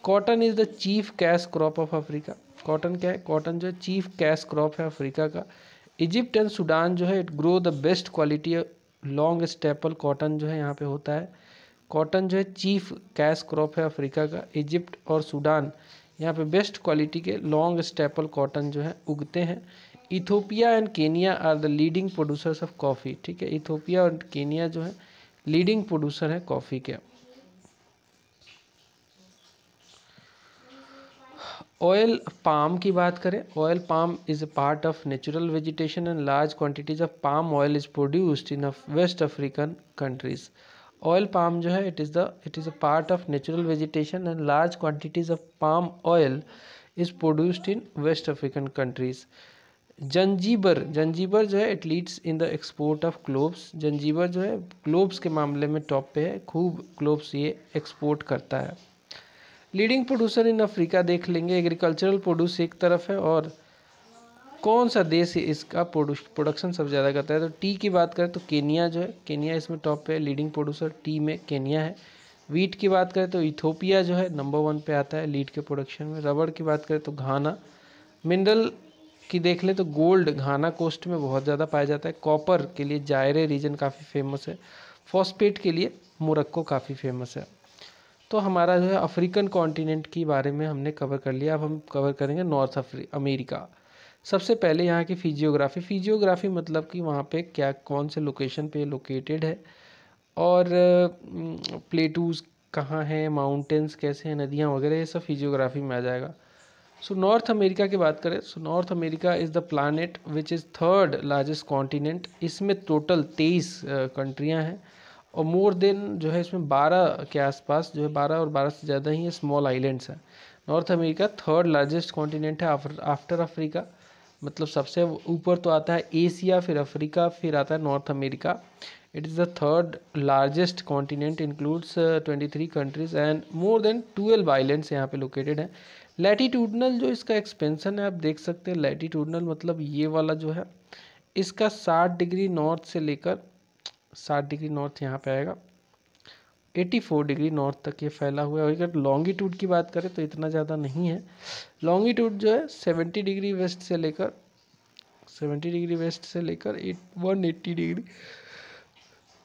Speaker 1: Cotton is the chief cash crop of Africa. Cotton क्या है? कॉटन जो है चीफ कैश क्रॉप है अफ्रीका का। इजिप्ट एंड सूडान जो है it grow the best quality long staple cotton जो है यहाँ पे होता है। कॉटन जो है चीफ कैश क्रॉप है अफ्रीका का। इजिप्ट और सूडान यहाँ पे बेस्ट क्वालिटी के लॉन्ग स्टेपल कॉटन जो है उगते हैं। Ethiopia and Kenya are the leading producers of coffee. ठीक है, इथोपिया और केनिया जो है लीडिंग प्रोड्यूसर है कॉफ़ी के। ऑयल पाम की बात करें, oil palm is a part of natural vegetation and large quantities of palm oil is produced in West African countries. Oil palm जो है it is a part of natural vegetation and large quantities of palm oil is produced in West African countries. Zanzibar जो है it leads in the export of cloves. Zanzibar जो है क्लोव्स के मामले में टॉप पे है, खूब क्लोव्स ये एक्सपोर्ट करता है। लीडिंग प्रोड्यूसर इन अफ्रीका देख लेंगे, एग्रीकल्चरल प्रोड्यूस एक तरफ है और कौन सा देश इसका प्रोडक्शन सबसे ज़्यादा करता है, तो टी की बात करें तो केनिया जो है, केनिया इसमें टॉप पे है, लीडिंग प्रोड्यूसर टी में केनिया है। वीट की बात करें तो इथोपिया जो है नंबर 1 पे आता है लीड के प्रोडक्शन में। रबड़ की बात करें तो घाना। मिनरल की देख लें तो गोल्ड घाना कोस्ट में बहुत ज़्यादा पाया जाता है। कॉपर के लिए जायरे रीजन काफ़ी फेमस है। फॉस्फेट के लिए मोरक्को काफ़ी फेमस है। तो हमारा जो है अफ्रीकन कॉन्टिनेंट के बारे में हमने कवर कर लिया। अब हम कवर करेंगे नॉर्थ अमेरिका। सबसे पहले यहाँ की फिजियोग्राफी मतलब कि वहाँ पे क्या कौन से लोकेशन पे लोकेटेड है, और प्लेटूज कहाँ हैं, माउंटेन्स कैसे हैं, नदियाँ वगैरह, ये सब फिजियोग्राफी में आ जाएगा। सो नॉर्थ अमेरिका की बात करें, so north America is the planet which is third largest continent. इसमें टोटल 23 कंट्रियाँ हैं, और मोर देन जो है इसमें 12 के आसपास जो है 12 और 12 से ज़्यादा ही स्मॉल आइलैंड्स हैं। North America third largest continent है आफ्टर अफ्रीका, मतलब सबसे ऊपर तो आता है एशिया, फिर अफ्रीका, फिर आता है North America. It is the third largest continent, includes 23 countries and more than 12 islands यहाँ पे लोकेटेड हैं। लैटिट्यूडनल जो इसका एक्सपेंशन है आप देख सकते हैं, लैटिट्यूडनल मतलब ये वाला जो है इसका 60 डिग्री नॉर्थ से लेकर 60 डिग्री नॉर्थ यहाँ पे आएगा, 84 डिग्री नॉर्थ तक ये फैला हुआ है। अगर लॉन्गिट्यूड की बात करें तो इतना ज़्यादा नहीं है। लॉन्गिट्यूड जो है 70 डिग्री वेस्ट से लेकर 180 डिग्री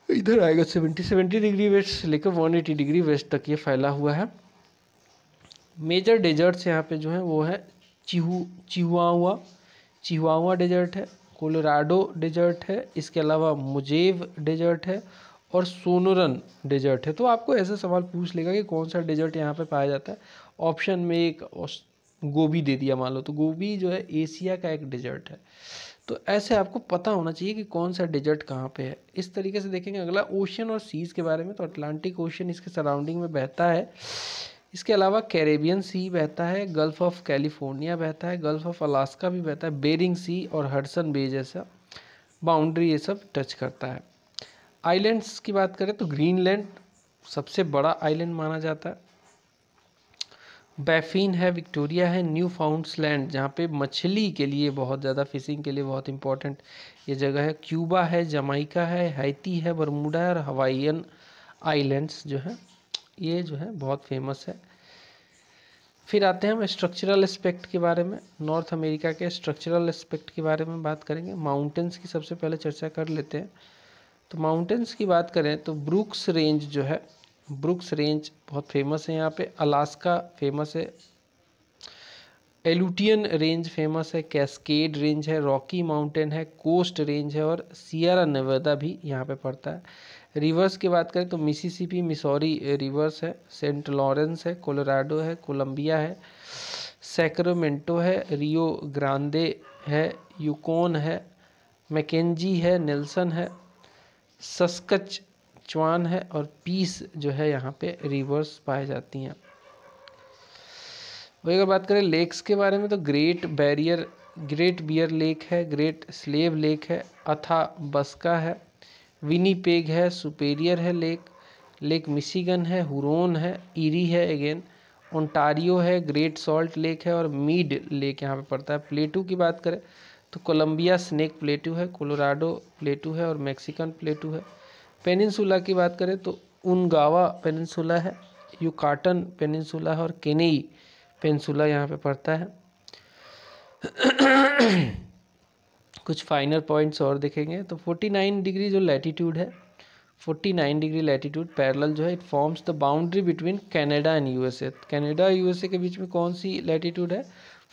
Speaker 1: इधर आएगा, 70 डिग्री वेस्ट से लेकर 180 डिग्री वेस्ट तक ये फैला हुआ है। मेजर डेजर्ट्स यहाँ पे जो है वो है चिहुआहुआ डेजर्ट है, कोलोराडो डेजर्ट है, इसके अलावा मुजेव डेजर्ट है, और सोनोरन डेजर्ट है। तो आपको ऐसा सवाल पूछ लेगा कि कौन सा डेजर्ट यहाँ पे पाया जाता है। ऑप्शन में एक गोबी दे दिया मान लो, तो गोबी जो है एशिया का एक डेजर्ट है। तो ऐसे आपको पता होना चाहिए कि कौन सा डेजर्ट कहाँ पे है। इस तरीके से देखेंगे। अगला ओशन और सीज़ के बारे में, तो अटलांटिक ओशन इसके सराउंडिंग में बहता है। इसके अलावा कैरेबियन सी बहता है, गल्फ ऑफ कैलिफोर्निया बहता है, गल्फ ऑफ अलास्का भी बहता है, बेरिंग सी और हडसन बे जैसा बाउंड्री ये सब टच करता है। आइलैंड्स की बात करें तो ग्रीनलैंड सबसे बड़ा आइलैंड माना जाता है, बैफिन है, विक्टोरिया है, न्यू फाउंडलैंड जहाँ पे मछली के लिए बहुत ज़्यादा, फिशिंग के लिए बहुत इंपॉर्टेंट ये जगह है, क्यूबा है, जमाइका है, हैती है, बरमूडा है, और हवाईयन आइलैंड्स जो है ये जो है बहुत फेमस है। फिर आते हैं हम स्ट्रक्चरल एस्पेक्ट के बारे में। नॉर्थ अमेरिका के स्ट्रक्चरल एस्पेक्ट के बारे में बात करेंगे। माउंटेन्स की सबसे पहले चर्चा कर लेते हैं। तो माउंटेन्स की बात करें तो ब्रुक्स रेंज जो है, ब्रुक्स रेंज बहुत फेमस है यहाँ पे, अलास्का फेमस है, एलुटियन रेंज फेमस है, कैस्केड रेंज है, रॉकी माउंटेन है, कोस्ट रेंज है, और सियरा नेवादा भी यहाँ पे पड़ता है। रिवर्स की बात करें तो मिसिसिपी मिसौरी रिवर्स है, सेंट लॉरेंस है, कोलोराडो है, कोलंबिया है, सैक्रामेंटो है, रियो ग्रांडे है, यूकोन है, मैकेंजी है, नेल्सन है, सस्कचुआन है, और पीस जो है यहाँ पे रिवर्स पाई जाती हैं। वही अगर बात करें लेक्स के बारे में तो ग्रेट बियर लेक है, ग्रेट स्लेव लेक है, अथाबस्का है, विनीपेग है, सुपेरियर है लेक मिशिगन है, हुरोन है, ईरी है अगेन, ओंटारियो है, ग्रेट सॉल्ट लेक है, और मीड लेक यहाँ पे पड़ता है। प्लेटू की बात करें तो कोलंबिया स्नेक प्लेटू है, कोलोराडो प्लेटू है, और मैक्सिकन प्लेटू है। पेनिनसुला की बात करें तो उनगावा पेनिनसुला है, युकाटन पेनिनसुला है, और केनेई पेनिनसुला यहाँ पे पड़ता है। कुछ फाइनल पॉइंट्स और देखेंगे तो 49 डिग्री जो लैटिट्यूड है, 49 डिग्री लैटिट्यूड पैरेलल जो है, it forms the boundary between Canada and USA. Canada USA के बीच में कौन सी लैटिट्यूड है?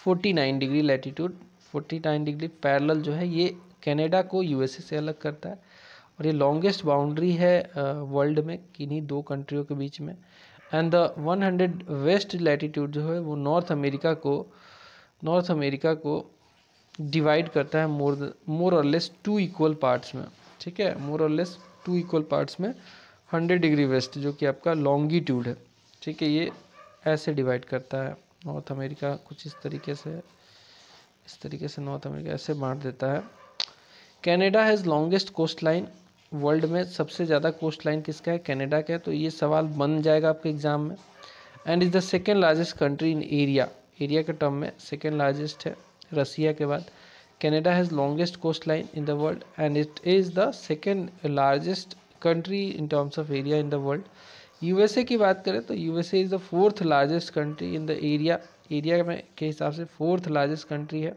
Speaker 1: 49 डिग्री लैटिट्यूड। 49 डिग्री पैरेलल जो है ये कनाडा को यूएसए से अलग करता है, और ये लॉन्गेस्ट बाउंड्री है वर्ल्ड में किन्हीं दो कंट्रियों के बीच में। एंड द 100 वेस्ट लैटिट्यूड जो है वो नॉर्थ अमेरिका को डिवाइड करता है मोर और लेस 2 इक्वल पार्ट्स में। ठीक है, मोर और लेस 2 इक्वल पार्ट्स में 100 डिग्री वेस्ट जो कि आपका लॉन्गिट्यूड है। ठीक है, ये ऐसे डिवाइड करता है नॉर्थ अमेरिका कुछ इस तरीके से नॉर्थ अमेरिका ऐसे बांट देता है। Canada has longest coast line, world में सबसे ज़्यादा कोस्ट लाइन किसका है? कनाडा का है। तो ये सवाल बन जाएगा आपके एग्जाम में। And is the second largest country in area के टर्म में सेकेंड लार्जेस्ट है रसिया के बाद। Canada has longest coast line in the world and it is the second largest country in terms of area in the world. USA की बात करें तो USA is the 4th largest country in the area में के हिसाब से 4th लार्जेस्ट कंट्री है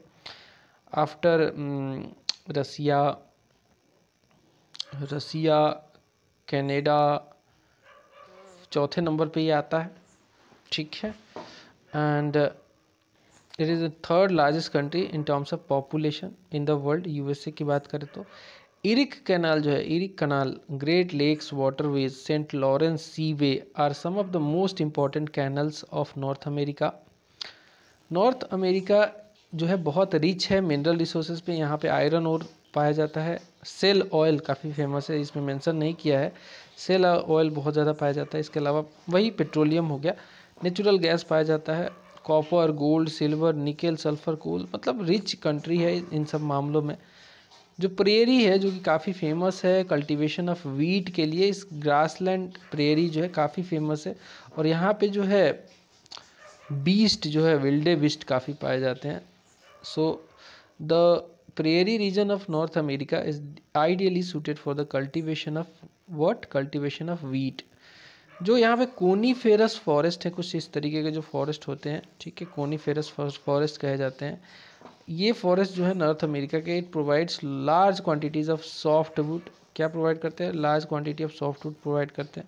Speaker 1: आफ्टर रसिया, कनाडा, चौथे नंबर पे ये आता है, ठीक है। And it is the third largest country in terms of population in the world. USA की बात करें तो इरिक कैनाल जो है, Erie canal, Great Lakes waterways, Saint Lawrence seaway are some of the most important canals of North America. North America जो है बहुत रिच है मिनरल रिसोर्सेज पे। यहाँ पे आयरन ओर पाया जाता है। सेल ऑयल काफ़ी फेमस है, इसमें मेंशन नहीं किया है। सेल ऑयल बहुत ज़्यादा पाया जाता है। इसके अलावा वही पेट्रोलियम हो गया, नेचुरल गैस पाया जाता है, copper, gold, silver, nickel, sulphur, coal, मतलब रिच कंट्री है इन सब मामलों में। जो प्रेरी है जो कि काफ़ी फेमस है कल्टीवेशन ऑफ वीट के लिए, इस ग्रासलैंड प्रेरी जो है काफ़ी फेमस है। और यहाँ पे जो है बीस्ट जो है, विल्डे बीस्ट काफ़ी पाए जाते हैं। So the prairie region of North America is ideally suited for the cultivation of what, cultivation of wheat. जो यहाँ पे कोनीफेरस फॉरेस्ट है, कुछ इस तरीके के जो फॉरेस्ट होते हैं, ठीक है, कोनीफेरस फॉरेस्ट कहे जाते हैं। ये फॉरेस्ट जो है नॉर्थ अमेरिका के, it provides large quantities of soft wood. क्या प्रोवाइड करते हैं? Large quantity of soft wood provide करते हैं।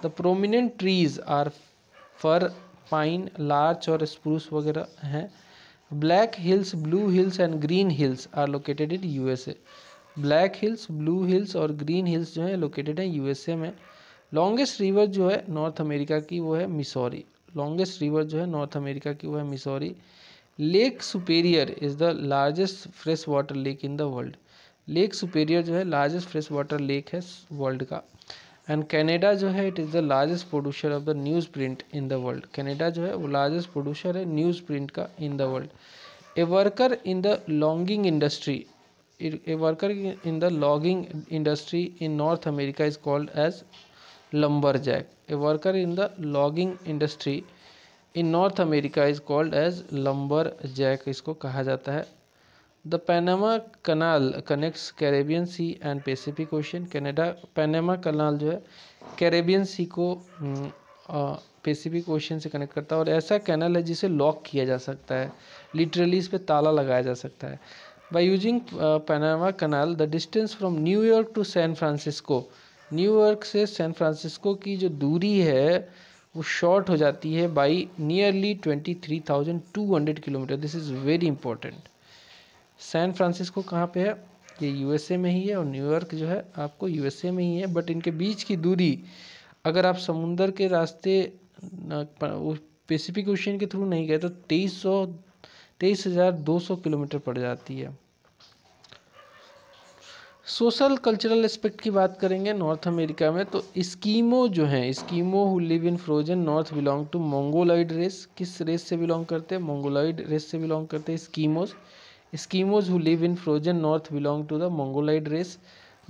Speaker 1: The prominent trees are fir, pine, larch और स्प्रूस वगैरह हैं। Black Hills, Blue Hills and Green Hills are located in USA. Black Hills, Blue Hills और ग्रीन हिल्स जो है लोकेटेड है यूएसए में। लॉन्गेस्ट रिवर जो है नॉर्थ अमेरिका की वो है मिसौरी। लॉन्गेस्ट रिवर जो है नॉर्थ अमेरिका की वो है Missouri. Lake superior is the largest fresh water lake in the world. Lake superior जो है लार्जेस्ट फ्रेश वाटर लेक है वर्ल्ड का। एंड कनाडा जो है it is the largest producer of the news print in the world. Canada जो है वो लार्जेस्ट प्रोड्यूसर है न्यूज़ प्रिंट का इन the world. A worker in the logging industry, a worker in the logging industry in north America is called as lumberjack. A worker in the logging industry in North America is called as lumberjack, इसको कहा जाता है। The Panama Canal connects Caribbean Sea and Pacific Ocean. Canada Panama canal जो है कैरेबियन सी को पैसिफिक ओशन से कनेक्ट करता है, और ऐसा कैनल है जिसे लॉक किया जा सकता है, लिटरली इस पर ताला लगाया जा सकता है। By using Panama Canal, the distance from New York to San Francisco, New York से सैन फ्रांसिस्को की जो दूरी है वो शॉर्ट हो जाती है by nearly 23,200 kilometre. This is very important. San Francisco कहाँ पे है? ये यूएसए में ही है, और न्यूयॉर्क जो है आपको यूएसए में ही है। बट इनके बीच की दूरी अगर आप समुंदर के रास्ते पैसिफिक ओशियन के थ्रू नहीं गए तो 23,200 किलोमीटर पड़ जाती है। सोशल कल्चरल एस्पेक्ट की बात करेंगे नॉर्थ अमेरिका में, तो स्कीमो जो हैं, Eskimo who live in frozen north belong to Mongoloid race. किस रेस से बिलोंग करते हैं? मंगोलॉइड रेस से बिलोंग करते हैं Eskimos. Eskimos who live in frozen north belong to the Mongoloid race.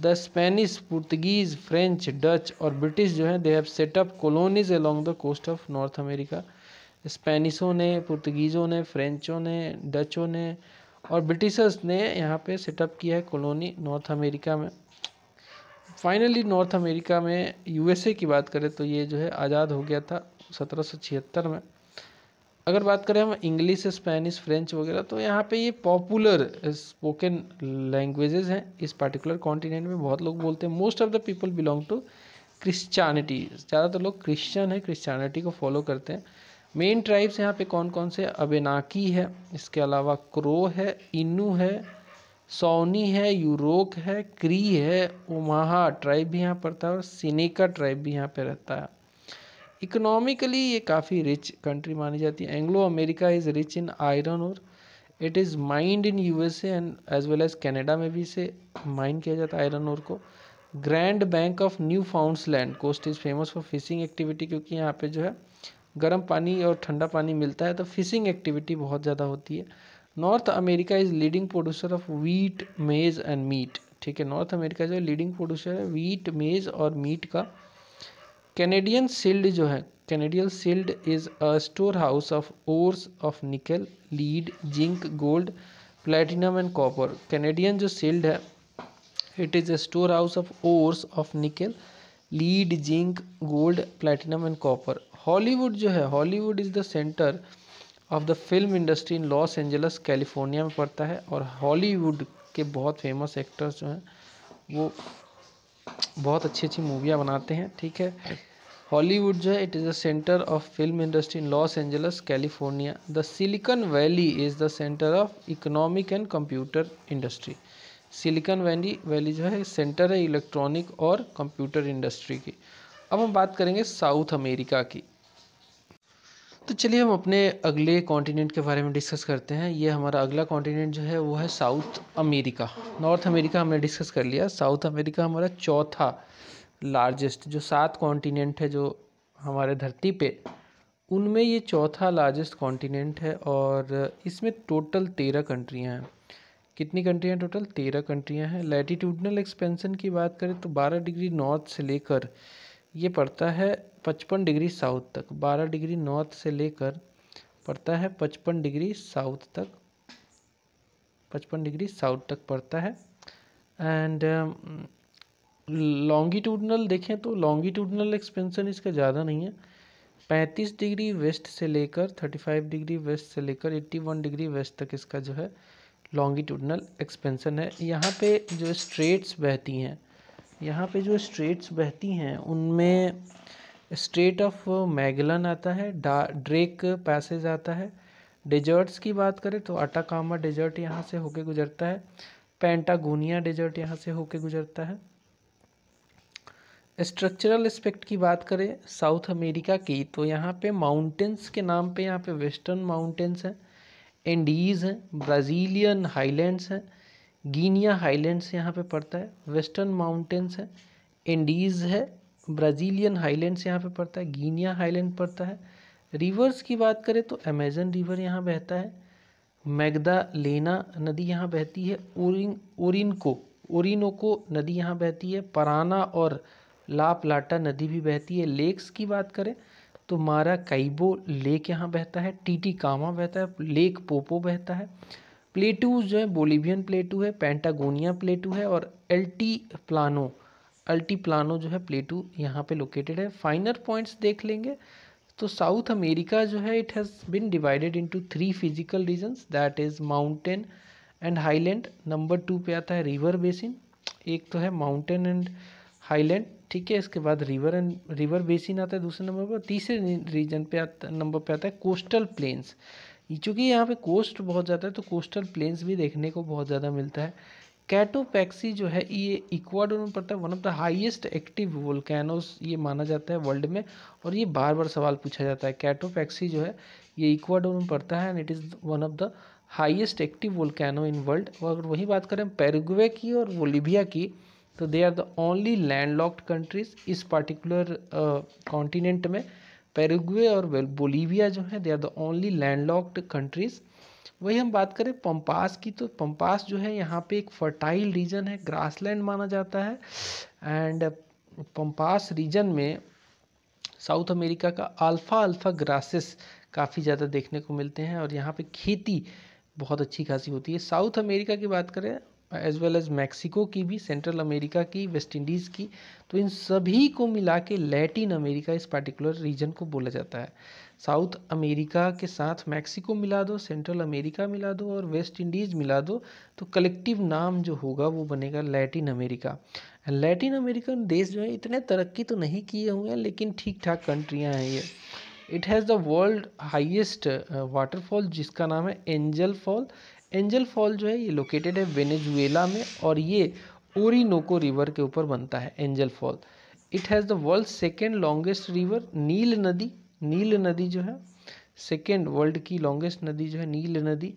Speaker 1: The Spanish, Portuguese, French, Dutch और ब्रिटिश जो हैं they have set up colonies along the coast of North America. स्पेनिशों ने, पुर्तगीज़ों ने, फ्रेंचों ने, डचों ने और ब्रिटिशर्स ने यहाँ पे सेटअप किया है कॉलोनी नॉर्थ अमेरिका में। फाइनली नॉर्थ अमेरिका में यूएसए की बात करें तो ये जो है आज़ाद हो गया था 1776 में। अगर बात करें हम इंग्लिश, स्पेनिश, फ्रेंच वगैरह, तो यहाँ पे ये पॉपुलर स्पोकन लैंग्वेजेस हैं इस पार्टिकुलर कॉन्टिनेंट में, बहुत लोग बोलते हैं। Most of the people belong to Christianity, ज़्यादातर लोग क्रिश्चियन है, क्रिश्चियनिटी को फॉलो करते हैं। मेन ट्राइब्स यहाँ पे कौन कौन से? अबेनाकी है, इसके अलावा क्रो है, इनू है, सौनी है, यूरोक है, क्री है, ओमाहा ट्राइब भी यहाँ पड़ता है और सिनेका ट्राइब भी यहाँ पे रहता है। इकोनॉमिकली ये काफ़ी रिच कंट्री मानी जाती है। Anglo America is rich in iron और it is mined in USA and as well as Canada में भी इसे माइन किया जाता है आयरन और को। Grand Bank of Newfoundland coast is famous for fishing activity, क्योंकि यहाँ पे जो है गर्म पानी और ठंडा पानी मिलता है तो फिशिंग एक्टिविटी बहुत ज़्यादा होती है। North America is leading producer of wheat, मेज एंड मीट। ठीक है, नॉर्थ अमेरिका जो है लीडिंग प्रोड्यूसर है वीट, मेज और मीट का। कैनेडियन सिल्ड जो है, Canadian Shield is a store house of ores of nickel, lead, zinc, gold, platinum and copper. Canadian जो सिल्ड है it is a store house of ores of nickel, lead, zinc, gold, platinum and copper. Hollywood जो है, Hollywood is the centre of the film industry in Los Angeles California में पड़ता है, और हॉलीवुड के बहुत फेमस एक्टर्स जो हैं वो बहुत अच्छी अच्छी मूवियाँ बनाते हैं। ठीक है, हॉलीवुड जो है it is the centre of film industry in Los Angeles California. The silicon valley is the centre of economic and computer industry. Silicon valley जो है सेंटर है इलेक्ट्रॉनिक और कंप्यूटर इंडस्ट्री की। अब हम बात करेंगे साउथ अमेरिका की। तो चलिए हम अपने अगले कॉन्टिनेंट के बारे में डिस्कस करते हैं। ये हमारा अगला कॉन्टिनेंट जो है वो है साउथ अमेरिका। नॉर्थ अमेरिका हमने डिस्कस कर लिया, साउथ अमेरिका हमारा चौथा लार्जेस्ट, जो 7 कॉन्टिनेंट है जो हमारे धरती पे, उनमें ये चौथा लार्जेस्ट कॉन्टिनेंट है और इसमें टोटल 13 कंट्रियाँ हैं। कितनी कंट्रियाँ टोटल? 13 कंट्रियाँ हैं। लैटिट्यूडनल एक्सपेंशन की बात करें तो 12 डिग्री नॉर्थ से लेकर ये पड़ता है 55 डिग्री साउथ तक। 12 डिग्री नॉर्थ से लेकर पड़ता है 55 डिग्री साउथ तक, 55 डिग्री साउथ तक पड़ता है। एंड लॉन्गिट्यूडनल देखें तो लॉन्गिट्यूडनल एक्सपेंशन इसका ज़्यादा नहीं है। 35 डिग्री वेस्ट से लेकर 35 डिग्री वेस्ट से लेकर 81 डिग्री वेस्ट तक इसका जो है लॉन्गिट्यूडनल एक्सपेंशन है। यहाँ पे जो स्ट्रेट्स बहती हैं, यहाँ पे जो स्ट्रेट्स बहती हैं उनमें स्ट्रेट ऑफ मैगलन आता है, ड्रेक पैसेज आता है। डेजर्ट्स की बात करें तो अटाकामा डेजर्ट यहाँ से होके गुजरता है, पेंटागोनिया डेजर्ट यहाँ से होके गुजरता है। स्ट्रक्चरल एस्पेक्ट की बात करें साउथ अमेरिका की तो यहाँ पे माउंटेन्स के नाम पे यहाँ पे वेस्टर्न माउंटेन्स हैं, एंडीज़ हैं, ब्राज़ीलियन हाईलैंड्स हैं, गिनिया हाईलैंड्स यहाँ पे पड़ता है। वेस्टर्न माउंटेन्स है, एंडीज़ है, ब्राज़ीलियन हाईलैंड्स यहाँ पे पड़ता है, गिनिया हाईलैंड पड़ता है। रिवर्स की बात करें तो अमेजन रिवर यहाँ बहता है, मैग्डालेना नदी यहाँ बहती है, ओरिनोको नदी यहाँ बहती है, पराना और ला प्लाटा नदी भी बहती है। लेक्स की बात करें तो माराकाइबो लेक यहाँ बहता है, टिटिकामा बहता है, लेक पोपो बहता है। प्लेटूज जो है बोलिवियन प्लेटू है, पेंटागोनिया प्लेटू है और अल्टीप्लानो जो है प्लेटू यहाँ पे लोकेटेड है। फाइनर पॉइंट्स देख लेंगे तो साउथ अमेरिका जो है it has been divided into 3 physical regions, that is mountain and highland. Number 2 पे आता है रिवर बेसिन। एक तो है माउंटेन एंड हाईलैंड, ठीक है, इसके बाद रिवर बेसिन आता है दूसरे नंबर पर। तीसरे रीजन पे नंबर पे आता है कोस्टल प्लेन्स। चूँकि यहाँ पे कोस्ट बहुत ज़्यादा है तो कोस्टल प्लेन्स भी देखने को बहुत ज़्यादा मिलता है। कैटोपैक्सी जो है ये इक्वाडोर में पड़ता है, one of the highest active volcanoes ये माना जाता है वर्ल्ड में, और ये बार बार सवाल पूछा जाता है। कैटोपैक्सी जो है ये इक्वाडोर में पड़ता है and it is one of the highest active volcano in world. और अगर वही बात करें पैराग्वे की और बोलिविया की तो they are the only landlocked countries इस पार्टिकुलर कॉन्टिनेंट में। पैराग्वे और बोलिविया जो है they are the only landlocked countries. वही हम बात करें पंपास की तो पंपास जो है यहाँ पे एक फर्टाइल रीजन है, ग्रासलैंड माना जाता है। एंड पंपास रीजन में साउथ अमेरिका का अल्फा ग्रासेस काफ़ी ज़्यादा देखने को मिलते हैं और यहाँ पे खेती बहुत अच्छी खासी होती है। साउथ अमेरिका की बात करें एज वेल एज मैक्सिको की भी, सेंट्रल अमेरिका की, वेस्ट इंडीज़ की, तो इन सभी को मिला के लैटिन अमेरिका इस पार्टिकुलर रीजन को बोला जाता है। साउथ अमेरिका के साथ मैक्सिको मिला दो, सेंट्रल अमेरिका मिला दो और वेस्ट इंडीज़ मिला दो तो कलेक्टिव नाम जो होगा वो बनेगा लैटिन अमेरिका। लैटिन अमेरिकन देश जो है इतने तरक्की तो नहीं किए हुए हैं लेकिन ठीक ठाक कंट्रियाँ हैं ये। It has the world highest waterfall जिसका नाम है एंजल फॉल। एंजल फॉल जो है ये लोकेटेड है वेनेजुएला में और ये ओरिनोको रिवर के ऊपर बनता है Angel Fall. It has the world second longest river Nile नदी। नील नदी जो है सेकेंड वर्ल्ड की लॉन्गेस्ट नदी जो है नील नदी।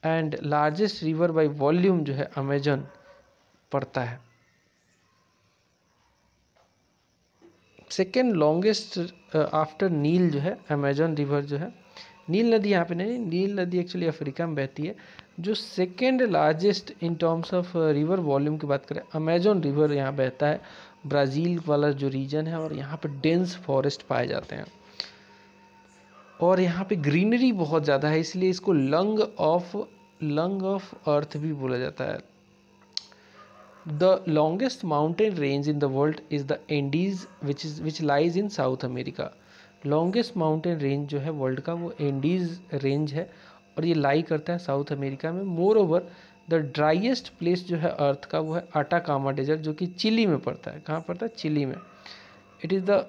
Speaker 1: And largest river by volume जो है अमेजन पड़ता है। सेकेंड लॉन्गेस्ट आफ्टर नील जो है अमेजन रिवर जो है, नील नदी यहाँ पे नहीं, नील नदी एक्चुअली अफ्रीका में बहती है। जो second largest in terms of river volume की बात करें अमेजन रिवर यहाँ बहता है, ब्राज़ील वाला जो रीजन है, और यहाँ पे डेंस फॉरेस्ट पाए जाते हैं और यहाँ पे ग्रीनरी बहुत ज़्यादा है इसलिए इसको लंग ऑफ अर्थ भी बोला जाता है। The longest mountain range in the world is the Andes which lies in South America. Longest mountain range जो है वर्ल्ड का वो एंडीज रेंज है और ये लाई करता है साउथ अमेरिका में। More over the driest place जो है अर्थ का वो है अटाकामा डेजर्ट जो कि चिली में पड़ता है। कहाँ पड़ता है? चिली में। It is the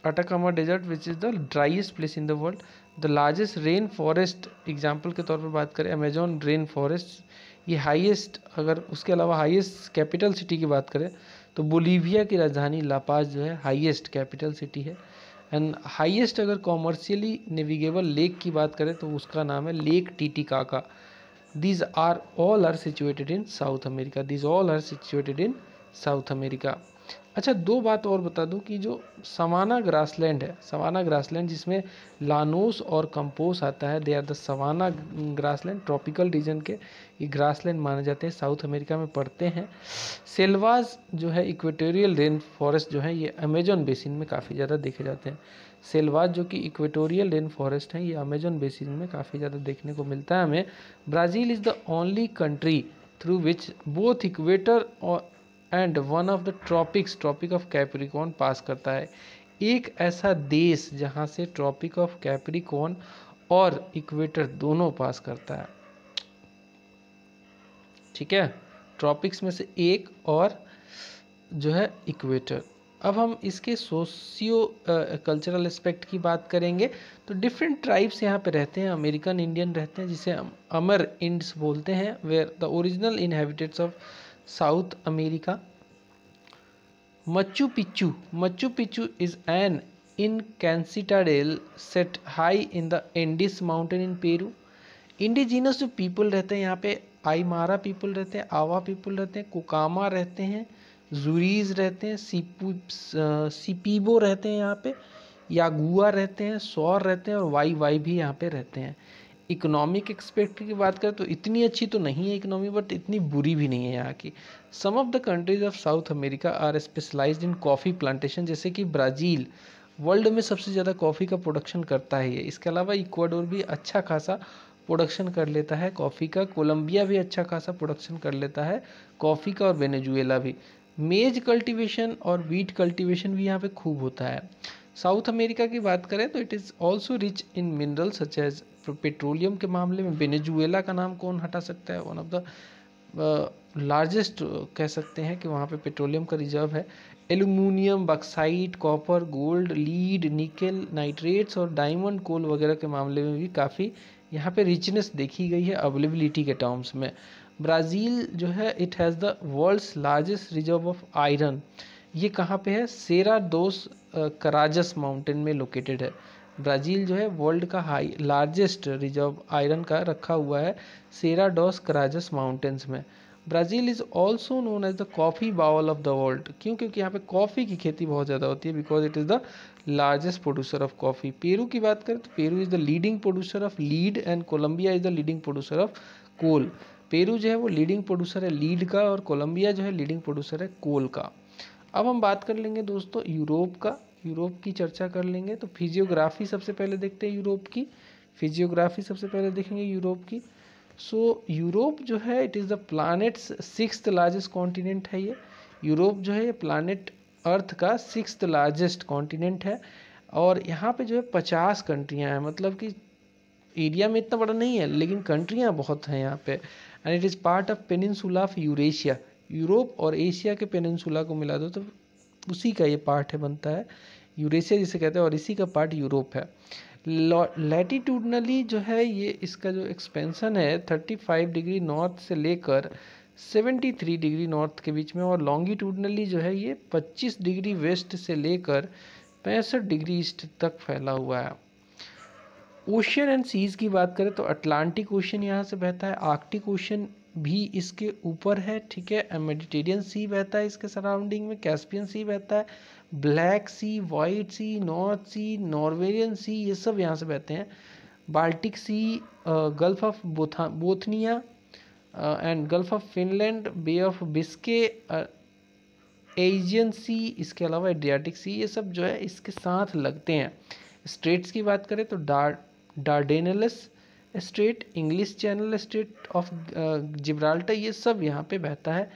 Speaker 1: Atacama desert which is the driest place in the world. The largest rain forest, example के तौर पर बात करें अमेजोन रेन फॉरेस्ट, ये हाईएस्ट, अगर उसके अलावा हाईएस्ट कैपिटल सिटी की बात करें तो बोलीविया की राजधानी लापाज जो है हाईएस्ट कैपिटल सिटी है। एंड हाईएस्ट अगर कॉमर्शियली नेविगेबल लेक की बात करें तो उसका नाम है Lake Titicaca. These are all are situated in South America. These all are situated in South America. अच्छा, दो बात और बता दूं कि जो सवाना ग्रासलैंड है, सवाना ग्रासलैंड जिसमें लानोस और कंपोस आता है, they are the savanna grassland, tropical region के ये ग्रासलैंड माने जाते हैं, साउथ अमेरिका में पड़ते हैं। सेल्वाज जो है इक्वेटोरियल रेन फॉरेस्ट जो है ये अमेजन बेसिन में काफ़ी ज़्यादा देखे जाते हैं। सेल्वाज जो कि इक्वेटोरियल रेन फॉरेस्ट है ये अमेजन बेसिन में काफ़ी ज़्यादा देखने को मिलता है हमें। Brazil is the only country through which both equator और and one of the tropics, tropic of Capricorn pass करता है। एक ऐसा देश जहां से ट्रॉपिक ऑफ कैप्रिकॉर्न और इक्वेटर दोनों पास करता है। ठीक है, ट्रॉपिक्स में से एक और जो है इक्वेटर। अब हम इसके सोशियो कल्चरल एस्पेक्ट की बात करेंगे तो डिफरेंट ट्राइब्स यहाँ पे रहते हैं, अमेरिकन इंडियन रहते हैं जिसे हम अमर इंड्स बोलते हैं, where the original inhabitants of South America. Machu Picchu, Machu Picchu is an Inca citadel set high in the Andes mountain in Peru. Indigenous जो पीपल रहते हैं यहाँ पे, आईमारा पीपल रहते हैं, आवा पीपल रहते हैं, कुकामा रहते हैं, जूरीज रहते हैं, सिपीबो रहते हैं यहाँ पे, यागुआ रहते हैं, सौर रहते हैं और वाई वाई भी यहाँ पे रहते हैं। इकोनॉमिक एक्सपेक्ट की बात करें तो इतनी अच्छी तो नहीं है इकोनॉमी, बट इतनी बुरी भी नहीं है यहाँ की। Some of the countries of South America are specialised in coffee plantation, जैसे कि ब्राज़ील वर्ल्ड में सबसे ज़्यादा कॉफ़ी का प्रोडक्शन करता है। इसके अलावा इक्वाडोर भी अच्छा खासा प्रोडक्शन कर लेता है कॉफ़ी का, कोलंबिया भी अच्छा खासा प्रोडक्शन कर लेता है कॉफ़ी का, और वेनेजुएला भी। मेज कल्टीवेशन और वीट कल्टीवेशन भी यहाँ पे खूब होता है। साउथ अमेरिका की बात करें तो it is also rich in mineral such as, petroleum के मामले में वेनेजुएला का नाम कौन हटा सकता है, वन ऑफ द लार्जेस्ट कह सकते हैं कि वहाँ पे पेट्रोलियम का रिजर्व है। Aluminium, bauxite, copper, gold, lead, nickel, nitrates और डायमंड कोल वगैरह के मामले में भी काफ़ी यहाँ पे रिचनेस देखी गई है अवेलेबिलिटी के टर्म्स में। ब्राज़ील जो है it has the world's largest reserve of iron. ये कहाँ पे है, सेरा डोस कराजस माउंटेन में लोकेटेड है। ब्राज़ील जो है वर्ल्ड का लार्जेस्ट रिजर्व आयरन का रखा हुआ है सेरा डॉस कराजस माउंटेन्स में। Brazil is also known as the coffee bowl of the world, क्यों? क्योंकि यहाँ पे कॉफ़ी की खेती बहुत ज़्यादा होती है, because it is the largest producer of coffee. Peru की बात करें तो Peru is the leading producer of lead and Colombia is the leading producer of coal. Peru जो है वो लीडिंग प्रोड्यूसर है लीड का, और कोलंबिया जो है लीडिंग प्रोड्यूसर है कोल का। अब हम बात कर लेंगे दोस्तों यूरोप का, यूरोप की चर्चा कर लेंगे। तो फिजियोग्राफी सबसे पहले देखते हैं यूरोप की, फिजियोग्राफी सबसे पहले देखेंगे यूरोप की। सो यूरोप जो है it is the planets 6th largest continent है। ये यूरोप जो है ये प्लानेट अर्थ का 6th लार्जेस्ट कॉन्टिनेंट है, और यहाँ पे जो है 50 कंट्रियाँ हैं, मतलब कि एरिया में इतना बड़ा नहीं है लेकिन कंट्रियाँ बहुत हैं यहाँ पे। And it is part of peninsula of Eurasia. Europe और एशिया के पेनिनसुला को मिला दो तो उसी का ये पार्ट है, बनता है यूरेशिया जिसे कहते हैं, और इसी का पार्ट यूरोप है। लैटिट्यूडनली जो है ये इसका जो एक्सपेंशन है 35 डिग्री नॉर्थ से लेकर 73 डिग्री नॉर्थ के बीच में, और लॉन्गिट्यूडनली जो है ये 25 डिग्री वेस्ट से लेकर 65 डिग्री ईस्ट तक फैला हुआ है। ओशियन एंड सीज की बात करें तो अटलांटिक ओशियन यहाँ से बहता है, आर्कटिक ओशियन भी इसके ऊपर है, ठीक है, मेडिटेरियन सी बहता है इसके सराउंडिंग में, कैस्पियन सी बहता है, Black Sea, White Sea, North Sea, Norwegian sea, ये सब यहाँ से बहते हैं। Baltic sea, gulf of Bothnia and gulf of Finland, bay of Biscay, Aegean sea, इसके अलावा एड्रियाटिक सी, ये सब जो है इसके साथ लगते हैं। स्ट्रेट्स की बात करें तो Dardanelles strait, English channel strait of Gibraltar, ये सब यहाँ पे बहता है।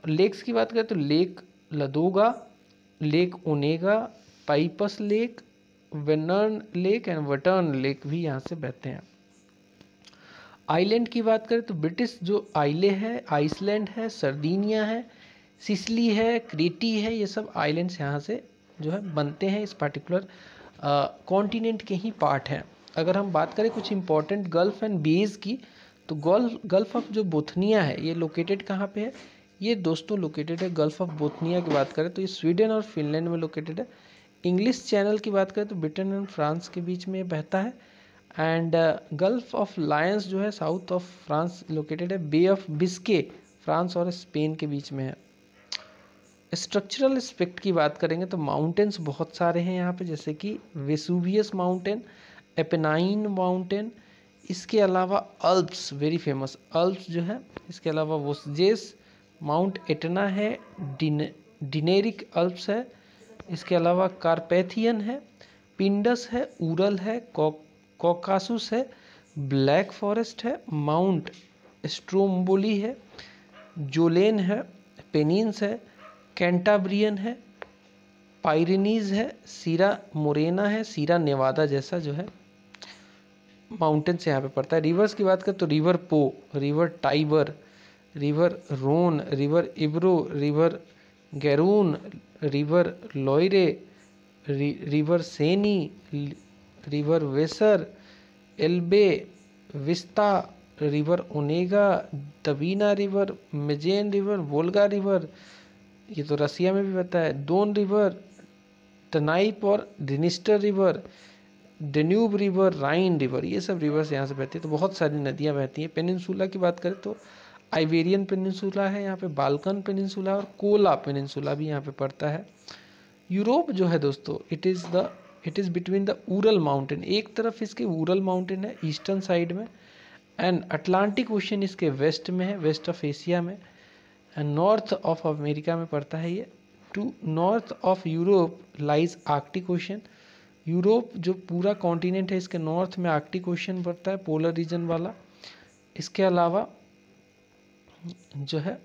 Speaker 1: लेक्स की बात करें तो lake Ladoga, lake Onega, Peipus lake, Vanern lake and Vattern lake भी यहाँ से बहते हैं। आइलैंड की बात करें तो ब्रिटिश जो आइले है, आइसलैंड है, सर्दिनिया है, सिसिली है, क्रेटी है, ये सब आइलैंड्स यहाँ से जो है बनते हैं इस पार्टिकुलर कॉन्टिनेंट के ही पार्ट हैं। अगर हम बात करें कुछ इंपॉर्टेंट गल्फ एंड बेज की, तो गल्फ ऑफ जो बोथनिया है ये लोकेटेड कहाँ पे है? ये दोस्तों लोकेटेड है, गल्फ ऑफ बोथनिया की बात करें तो ये स्वीडन और फिनलैंड में लोकेटेड है। इंग्लिश चैनल की बात करें तो ब्रिटेन एंड फ्रांस के बीच में बहता है। एंड गल्फ ऑफ लायंस जो है साउथ ऑफ फ्रांस लोकेटेड है। बे ऑफ बिस्के फ्रांस और स्पेन के बीच में है। स्ट्रक्चरल एस्पेक्ट की बात करेंगे तो माउंटेन्स बहुत सारे हैं यहाँ पे, जैसे कि वेसुवियस माउंटेन, एपेनाइन माउंटेन, इसके अलावा अल्प्स वेरी फेमस अल्प्स जो है, इसके अलावा वोस्जेस, माउंट एटना है, डिनेरिक अल्प्स है, इसके अलावा कार्पेथियन है, पिंडस है, उरल है, कॉकासुस है, ब्लैक फॉरेस्ट है, माउंट स्ट्रोम्बोली है, जोलेन है, पेनिन्स है, कैंटाब्रियन है, पाइरेनीज है, सीरा मोरेना है, सीरा नेवादा जैसा जो है माउंटेन्स यहाँ पे पड़ता है। रिवर्स की बात करें तो river Po, river Tiber, river Rhone, river Ebro, river Garonne, river Loire, river Seine, river Weser, Elbe, Vistula, river Onega, Dvina river, Mezen river, Volga river, ये तो रसिया में भी बहता है, दोन रिवर, टनाइप और Dniester river, Danube river, Rhine river, ये सब रिवर्स यहाँ से बहती है। तो बहुत सारी नदियाँ बहती हैं। पेनिनसुला की बात करें तो आइबेरियन पेनिनसुला है यहाँ पे, बाल्कन पेनिनसुला और कोला पेनिनसुला भी यहाँ पे पड़ता है। यूरोप जो है दोस्तों it is between the Ural mountain, एक तरफ इसके उरल माउंटेन है ईस्टर्न साइड में, एंड अटलांटिक ओशन इसके वेस्ट में है, वेस्ट ऑफ एशिया में, एंड नॉर्थ ऑफ अमेरिका में पड़ता है ये। To north of Europe lies Arctic Ocean, Europe जो पूरा कॉन्टिनेंट है इसके नॉर्थ में आर्कटिक ओशन पड़ता है, पोलर रीजन वाला। इसके अलावा जो है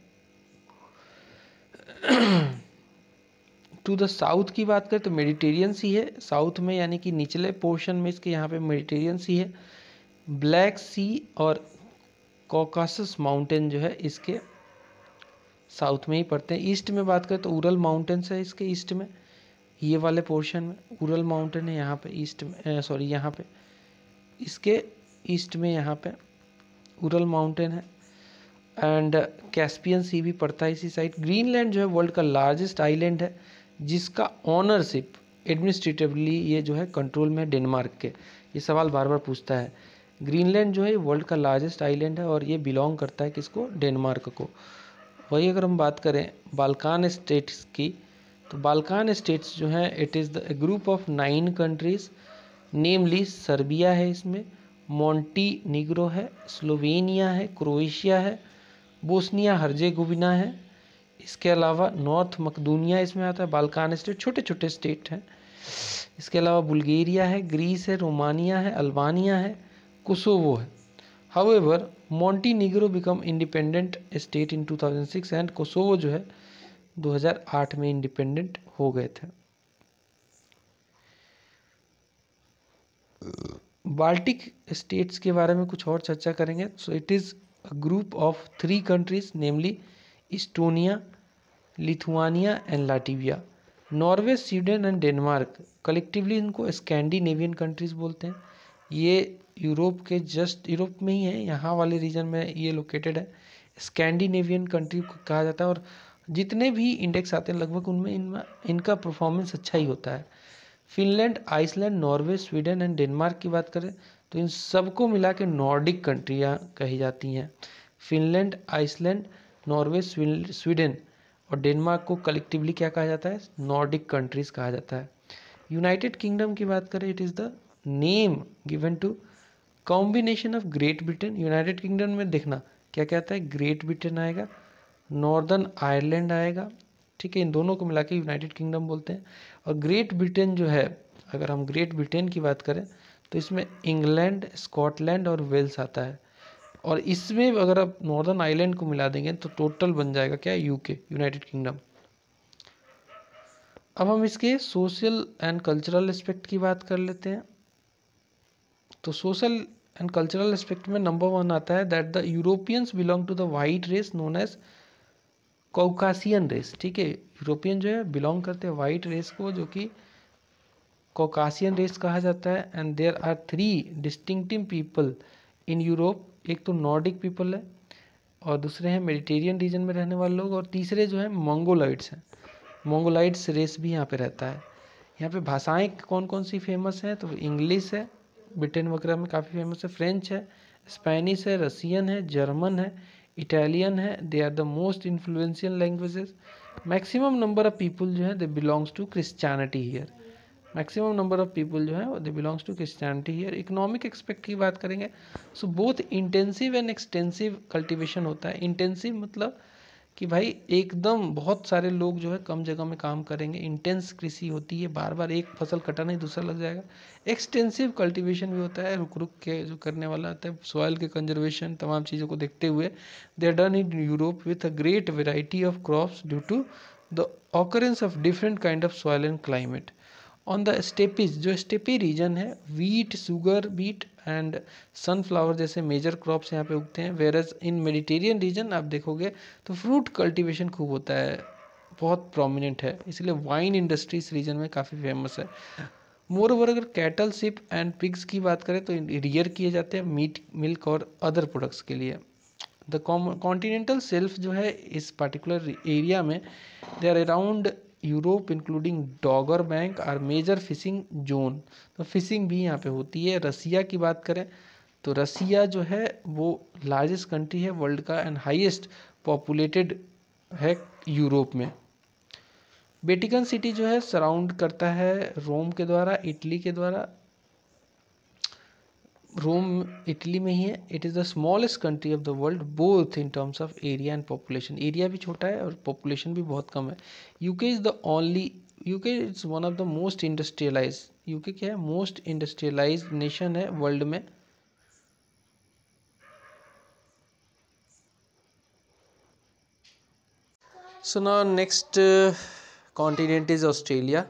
Speaker 1: टू द साउथ की बात करें तो मेडिटेरियन सी है साउथ में, यानी कि निचले पोर्शन में इसके यहाँ पे मेडिटेरियन सी है। ब्लैक सी और कॉकासस माउंटेन जो है इसके साउथ में ही पड़ते हैं। ईस्ट में बात करें तो उरल माउंटेन्स है इसके ईस्ट में, ये वाले पोर्शन में उरल माउंटेन है यहाँ पे ईस्ट में, सॉरी यहाँ पे इसके ईस्ट में यहाँ पे उरल माउंटेन है। एंड कैस्पियन सी भी पड़ता है इसी साइड। ग्रीनलैंड जो है वर्ल्ड का लार्जेस्ट आइलैंड है, जिसका ऑनरशिप एडमिनिस्ट्रेटिवली ये जो है कंट्रोल में डेनमार्क के। ये सवाल बार बार पूछता है। ग्रीनलैंड जो है वर्ल्ड का लार्जेस्ट आइलैंड है और ये बिलोंग करता है किसको? डेनमार्क को। वही अगर हम बात करें बाल्कान स्टेट्स की, तो बाल्कान स्टेट्स जो हैं it is the group of 9 countries, namely Serbia है इसमें, मॉन्टीनीग्रो है, स्लोवेनिया है, क्रोएशिया है, बोस्निया हर्जेगोविना है, इसके अलावा नॉर्थ मकदूनिया इसमें आता है। बाल्कान स्टेट छोटे छोटे स्टेट हैं। इसके अलावा बुल्गारिया है, ग्रीस है, रोमानिया है, अल्बानिया है, कोसोवो है। However Montenegro become independent state in 2006 and Kosovo जो है 2008 में इंडिपेंडेंट हो गए थे। बाल्टिक स्टेट्स के बारे में कुछ और चर्चा करेंगे। So it is a group of 3 countries, namely Estonia, Lithuania and Latvia. Norway, Sweden and Denmark, collectively इनको स्कैंडिनेवियन कंट्रीज बोलते हैं। ये यूरोप के जस्ट यूरोप में ही है, यहाँ वाले रीजन में ये लोकेटेड है। स्कैंडिनेवियन कंट्री को कहा जाता है और जितने भी इंडेक्स आते हैं लगभग उनमें इनका परफॉर्मेंस अच्छा ही होता है। Finland, Iceland, Norway, Sweden and Denmark की बात करें तो इन सबको मिला के नॉर्डिक कंट्रियाँ कही जाती हैं। फिनलैंड, आइसलैंड, नॉर्वे, स्वीडन और डेनमार्क को कलेक्टिवली क्या कहा जाता है? नॉर्डिक कंट्रीज कहा जाता है। यूनाइटेड किंगडम की बात करें it is the name given to combination of Great Britain. United Kingdom में देखना क्या क्या आता है, ग्रेट ब्रिटेन आएगा, नॉर्दर्न आयरलैंड आएगा, ठीक है, इन दोनों को मिला के यूनाइटेड किंगडम बोलते हैं। और ग्रेट ब्रिटेन जो है, अगर हम ग्रेट ब्रिटेन की बात करें तो इसमें इंग्लैंड, स्कॉटलैंड और वेल्स आता है। और इसमें अगर आप नॉर्दर्न आयरलैंड को मिला देंगे तो टोटल बन जाएगा क्या? UK, United kingdom. अब हम इसके सोशल एंड कल्चरल एस्पेक्ट की बात कर लेते हैं। तो सोशल एंड कल्चरल एस्पेक्ट में नंबर 1 आता है that the Europeans belong to the white race known as Caucasian race, ठीक है, यूरोपियन जो है बिलोंग करते हैं वाइट रेस को, जो कि कॉकासियन रेस कहा जाता है। And there are 3 distinctive people in Europe, एक तो नॉर्डिक पीपल है, और दूसरे हैं मेडिटेरियन रीजन में रहने वाले लोग, और तीसरे जो है मंगोलाइट्स हैं। मंगोलाइट्स रेस भी यहाँ पे रहता है। यहाँ पे भाषाएं कौन कौन सी फेमस हैं, तो इंग्लिश है, ब्रिटेन वगैरह में काफ़ी फेमस है, फ्रेंच है, स्पेनिश है, रसियन है, जर्मन है, इटालियन है। They are the most influential languages. Maximum number of people जो है they belongs to Christianity here. Maximum number of people जो है they belongs to Christianity here. Economic aspect की बात करेंगे, so both intensive and extensive cultivation होता है। इंटेंसिव मतलब कि भाई एकदम बहुत सारे लोग जो है कम जगह में काम करेंगे, इंटेंस कृषि होती है, बार बार एक फसल कटा नहीं दूसरा लग जाएगा। एक्सटेंसिव कल्टीवेशन भी होता है, रुक रुक के जो करने वाला आता है, सॉइल के कंजर्वेशन तमाम चीज़ों को देखते हुए। They are done in Europe with a great variety of crops due to the occurrence of different kind of soil and climate. On the steppes, जो स्टेपी रीजन है, wheat, sugar beet and sunflower जैसे मेजर क्रॉप्स यहाँ पे उगते हैं। वेरस इन मेडिटेरियन रीजन आप देखोगे तो फ्रूट कल्टीवेशन खूब होता है, बहुत प्रोमिनेंट है, इसलिए वाइन इंडस्ट्री इस रीजन में काफ़ी फेमस है। मोर ओवर अगर कैटल, शिप एंड पिग्स की बात करें तो रियर किए जाते हैं मीट, मिल्क और अदर प्रोडक्ट्स के लिए। द कॉन्टिनेंटल शेल्फ जो है इस पर्टिकुलर एरिया में, they are around Europe including Dogger Bank are major fishing zone. तो फिशिंग भी यहाँ पे होती है। रसिया की बात करें तो रसिया जो है वो लार्जेस्ट कंट्री है वर्ल्ड का एंड हाईएस्ट पॉपुलेटेड है यूरोप में। वेटिकन सिटी जो है सराउंड करता है रोम के द्वारा, इटली के द्वारा। रोम इटली में ही है। It is the smallest country of the world both in terms of area and population. Area भी छोटा है और पॉपुलेशन भी बहुत कम है। UK is the only, UK is one of the most industrialise, UK क्या है, मोस्ट इंडस्ट्रियलाइज नेशन है वर्ल्ड में। So now next continent is Australia.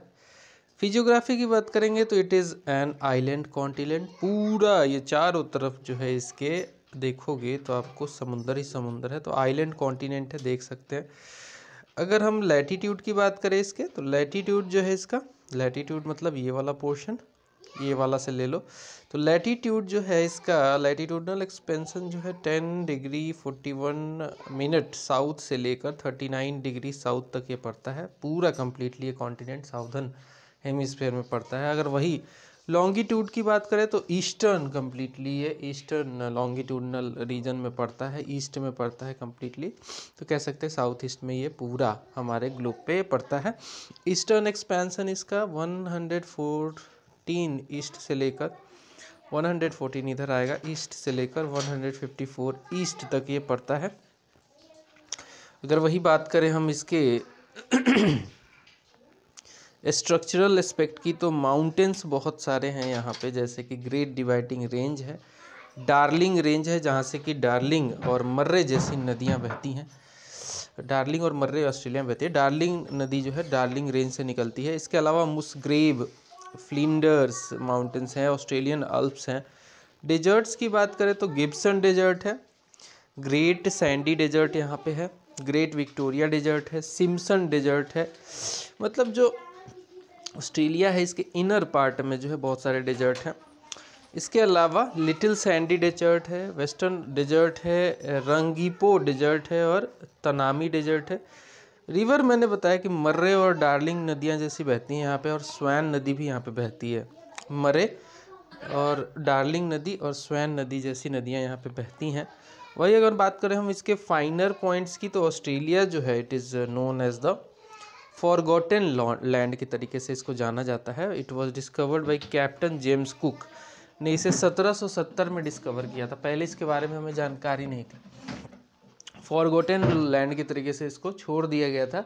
Speaker 1: Physiography की बात करेंगे तो it is an island continent. पूरा ये चारों तरफ जो है इसके देखोगे तो आपको समुंदर ही समुंदर है, तो आइलैंड कॉन्टिनेंट है, देख सकते हैं। अगर हम लैटीट्यूड की बात करें इसके, तो लैटीट्यूड जो है इसका, लैटीट्यूड मतलब ये वाला पोर्शन, ये वाला से ले लो, तो लैटीट्यूड जो है इसका, लैटीट्यूडनल एक्सपेंशन जो है 10 डिग्री 41 मिनट साउथ से लेकर 39 डिग्री साउथ तक ये पड़ता है। पूरा कम्प्लीटली ये कॉन्टिनेंट साउदर्न हेमिस्फेयर में पड़ता है। अगर वही लॉन्गिट्यूड की बात करें तो ईस्टर्न कम्प्लीटली ये ईस्टर्न लॉन्गिट्यूडनल रीजन में पड़ता है, ईस्ट में पड़ता है कम्प्लीटली। तो कह सकते हैं साउथ ईस्ट में ये पूरा हमारे ग्लोब पे पड़ता है। ईस्टर्न एक्सपेंशन इसका 114 ईस्ट से लेकर 114 इधर आएगा, ईस्ट से लेकर 154 ईस्ट तक ये पड़ता है। अगर वही बात करें हम इसके स्ट्रक्चरल एस्पेक्ट की, तो माउंटेन्स बहुत सारे हैं यहाँ पे, जैसे कि ग्रेट डिवाइडिंग रेंज है, डार्लिंग रेंज है जहाँ से कि डार्लिंग और मर्रे जैसी नदियाँ बहती हैं। डार्लिंग और मर्रे ऑस्ट्रेलिया में बहती है। डार्लिंग नदी जो है डार्लिंग रेंज से निकलती है। इसके अलावा मुस्ग्रेव, फ्लिंडर्स माउंटेन्स हैं, ऑस्ट्रेलियन अल्प्स हैं। डेजर्ट्स की बात करें तो गिब्सन डेजर्ट है, ग्रेट सैंडी डेजर्ट यहाँ पे है, ग्रेट विक्टोरिया डेजर्ट है, सिम्पसन डेजर्ट है। मतलब जो ऑस्ट्रेलिया है इसके इनर पार्ट में जो है बहुत सारे डेजर्ट हैं। इसके अलावा लिटिल सैंडी डेजर्ट है, वेस्टर्न डेजर्ट है, रंगीपो डेजर्ट है और तनामी डेजर्ट है। रिवर मैंने बताया कि मर्रे और डार्लिंग नदियाँ जैसी बहती हैं यहाँ पे, और स्वैन नदी भी यहाँ पे बहती है। मर्रे और डार्लिंग नदी और स्वैन नदी जैसी नदियाँ यहाँ पे बहती हैं। वही अगर बात करें हम इसके फाइनर पॉइंट्स की, तो ऑस्ट्रेलिया जो है it is known as the forgotten land के तरीके से इसको जाना जाता है। It was discovered by Captain James Cook ने इसे 1770 में डिस्कवर किया था। पहले इसके बारे में हमें जानकारी नहीं थी, फॉरगॉटन लैंड के तरीके से इसको छोड़ दिया गया था,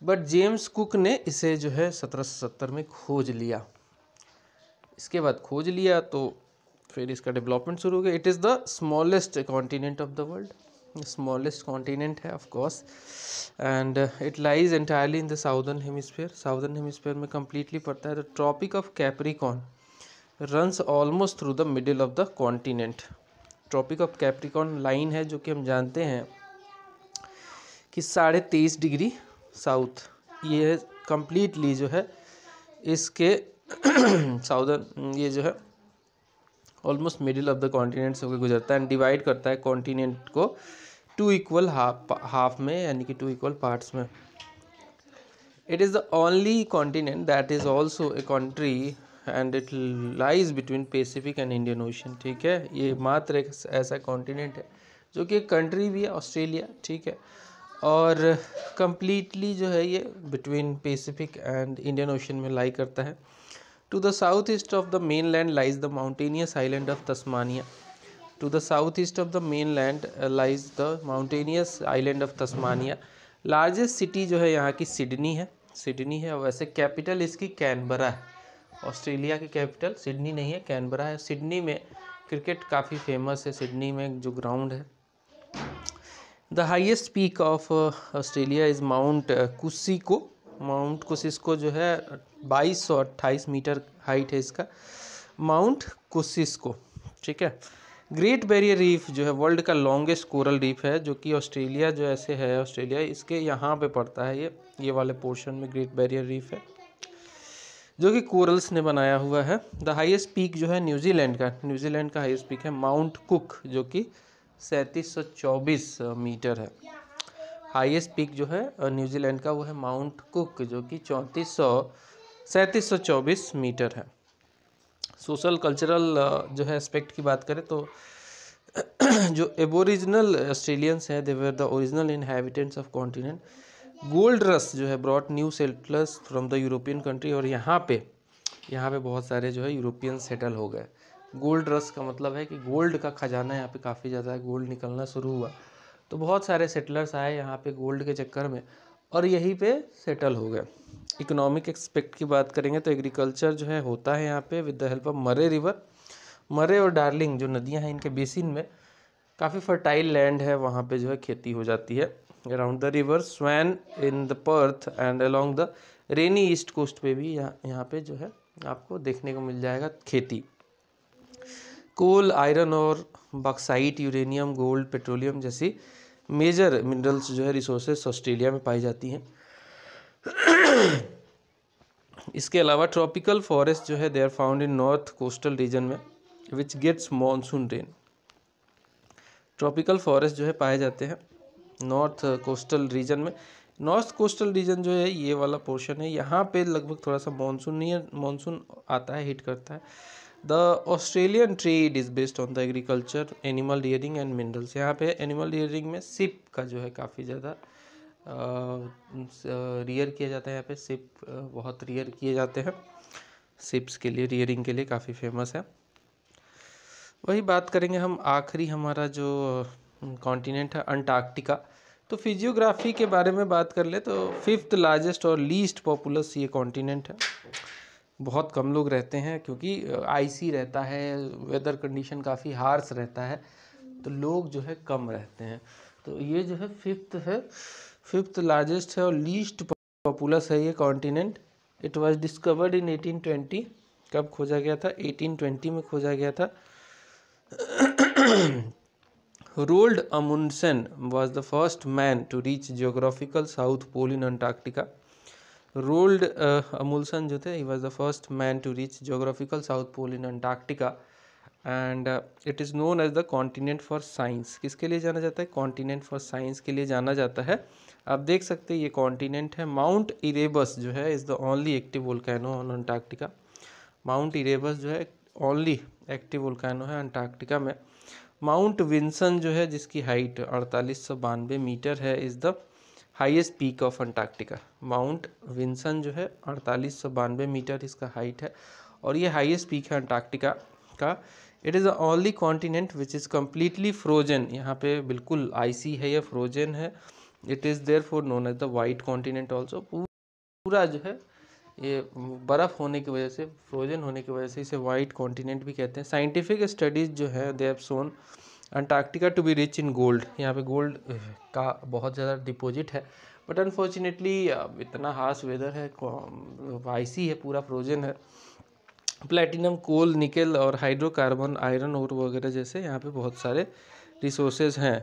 Speaker 1: बट जेम्स कुक ने इसे जो है 1770 में खोज लिया। इसके बाद खोज लिया तो फिर इसका डेवलपमेंट शुरू हो गया। It is the smallest continent of the world, smallest continent है of course, and it lies entirely in the southern hemisphere. Southern hemisphere में कम्प्लीटली पड़ता है। The tropic of Capricorn runs almost through the middle of the continent. Tropic of Capricorn line है जो कि हम जानते हैं कि 23.5 डिग्री साउथ, ये कम्प्लीटली जो है इसके साउदर्न, ये जो है almost middle of the continent से होकर गुजरता है एंड डिवाइड करता है कॉन्टिनेंट को 2 इक्वल हाफ में, यानी कि 2 इक्वल पार्ट्स में। It is the only continent that is also a country and it lies between Pacific and Indian ocean. ठीक है, ये मात्र एक ऐसा कॉन्टिनेंट है जो कि एक कंट्री भी है, ऑस्ट्रेलिया। ठीक है, और कम्प्लीटली जो है ये between Pacific and Indian Ocean में लाई करता है। To the south east of the mainland lies the mountainous island of Tasmania. To the south east of the mainland lies the mountainous island of Tasmania. Largest city जो है यहाँ की सिडनी है, सिडनी है। और वैसे कैपिटल इसकी कैनबरा है। ऑस्ट्रेलिया की कैपिटल सिडनी नहीं है, कैनबरा है। सिडनी में क्रिकेट काफ़ी फेमस है, सिडनी में जो ग्राउंड है। The highest peak of Australia is mount Kosciuszko. Mount Kosciuszko जो है 2228 मीटर हाइट है इसका, माउंट कुसिस्को। ठीक है, ग्रेट बैरियर रीफ जो है वर्ल्ड का लॉन्गेस्ट कोरल रीफ है, जो कि ऑस्ट्रेलिया जो ऐसे है, ऑस्ट्रेलिया इसके यहाँ पे पड़ता है, ये वाले पोर्शन में ग्रेट बैरियर रीफ है जो कि कोरल्स ने बनाया हुआ है। द हाईएस्ट पीक जो है न्यूजीलैंड का हाईएस्ट पीक है माउंट कुक, जो कि 3724 मीटर है। हाईएस्ट पीक जो है न्यूजीलैंड का वो है माउंट कुक, जो कि 3724 मीटर है। सोशल कल्चरल जो है एस्पेक्ट की बात करें तो जो एबोरिजिनल ऑस्ट्रेलियंस हैं, they were the original inhabitants of continent. Gold rush जो है brought new settlers from the European country, और यहाँ पे बहुत सारे जो है यूरोपियन सेटल हो गए। गोल्ड रश का मतलब है कि गोल्ड का खजाना यहाँ पे काफ़ी ज़्यादा है, गोल्ड निकलना शुरू हुआ तो बहुत सारे सेटलर्स आए यहाँ पे गोल्ड के चक्कर में और यहीं पे सेटल हो गए। इकोनॉमिक एक्सपेक्ट की बात करेंगे तो एग्रीकल्चर जो है होता है यहाँ पे विद द हेल्प ऑफ मरे रिवर। मरे और डार्लिंग जो नदियाँ हैं इनके बेसिन में काफ़ी फर्टाइल लैंड है, वहाँ पे जो है खेती हो जाती है। Around the river Swan in the Perth and along the rainy east coast पे भी यहाँ पे जो है आपको देखने को मिल जाएगा खेती। कोल, आयरन और बॉक्साइट, यूरेनियम, गोल्ड, पेट्रोलियम जैसी मेजर मिनरल्स जो है रिसोर्सेस ऑस्ट्रेलिया में पाई जाती हैं। इसके अलावा ट्रॉपिकल फॉरेस्ट जो है they are found in north coastal region में which gets monsoon rain. Tropical forest जो है पाए जाते हैं नॉर्थ कोस्टल रीजन में। नॉर्थ कोस्टल रीजन जो है ये वाला पोर्शन है, यहाँ पे लगभग थोड़ा सा मानसून नहीं है, मानसून आता है, हिट करता है। The Australian trade is based on the agriculture, animal rearing and minerals. यहाँ पे एनिमल रियरिंग में सिप का जो है काफ़ी ज़्यादा रियर किया जाता है। यहाँ पे सिप बहुत रियर किए जाते हैं, सिप्स के लिए, रियरिंग के लिए काफ़ी फेमस है। वही बात करेंगे हम, आखिरी हमारा जो कॉन्टिनेंट है अंटार्कटिका। तो फिजियोग्राफी के बारे में बात कर ले तो 5th लार्जेस्ट और लीस्ट पॉपुलस ये कॉन्टिनेंट है। बहुत कम लोग रहते हैं क्योंकि आइसी रहता है, वेदर कंडीशन काफ़ी हार्श रहता है, तो लोग जो है कम रहते हैं। तो ये जो है 5th लार्जेस्ट है और लीस्ट पॉपुलस है ये continent. It was discovered in 1820। कब खोजा गया था? 1820 में खोजा गया था। Rolled Amundsen was the first man to reach geographical South Pole in Antarctica. Rolled Amundsen जो थे, he was the first man to reach geographical South Pole in Antarctica and it is known as the continent for science. किसके लिए जाना जाता है? कॉन्टिनेंट फॉर साइंस के लिए जाना जाता है। आप देख सकते हैं ये कॉन्टिनेंट है। माउंट इरेबस जो है is the only active volcano on Antarctica. Mount Erebus जो है ओनली एक्टिव वोल्केनो है अंटार्कटिका में। माउंट विंसन जो है जिसकी हाइट 4892 मीटर है is the highest peak of Antarctica. Mount Vinson जो है 4892 मीटर इसका हाइट है और ये हाईएस्ट पीक है अंटार्कटिका का। It is the only continent which is completely frozen. यहाँ पे बिल्कुल आइसी है, ये फ्रोजन है। It is therefore known as the white continent also. पूरा जो है ये बर्फ़ होने की वजह से, फ्रोजन होने की वजह से इसे वाइट कॉन्टिनेंट भी कहते हैं। साइंटिफिक स्टडीज़ जो है they have shown Antarctica to be rich in gold. यहाँ पे गोल्ड का बहुत ज़्यादा डिपॉजिट है, बट अनफॉर्चुनेटली इतना हार्श वेदर है, आइसी है, पूरा फ्रोजन है। प्लेटिनम, कोल, निकल और हाइड्रोकार्बन, आयरन और वगैरह जैसे यहाँ पे बहुत सारे रिसोर्सेज हैं।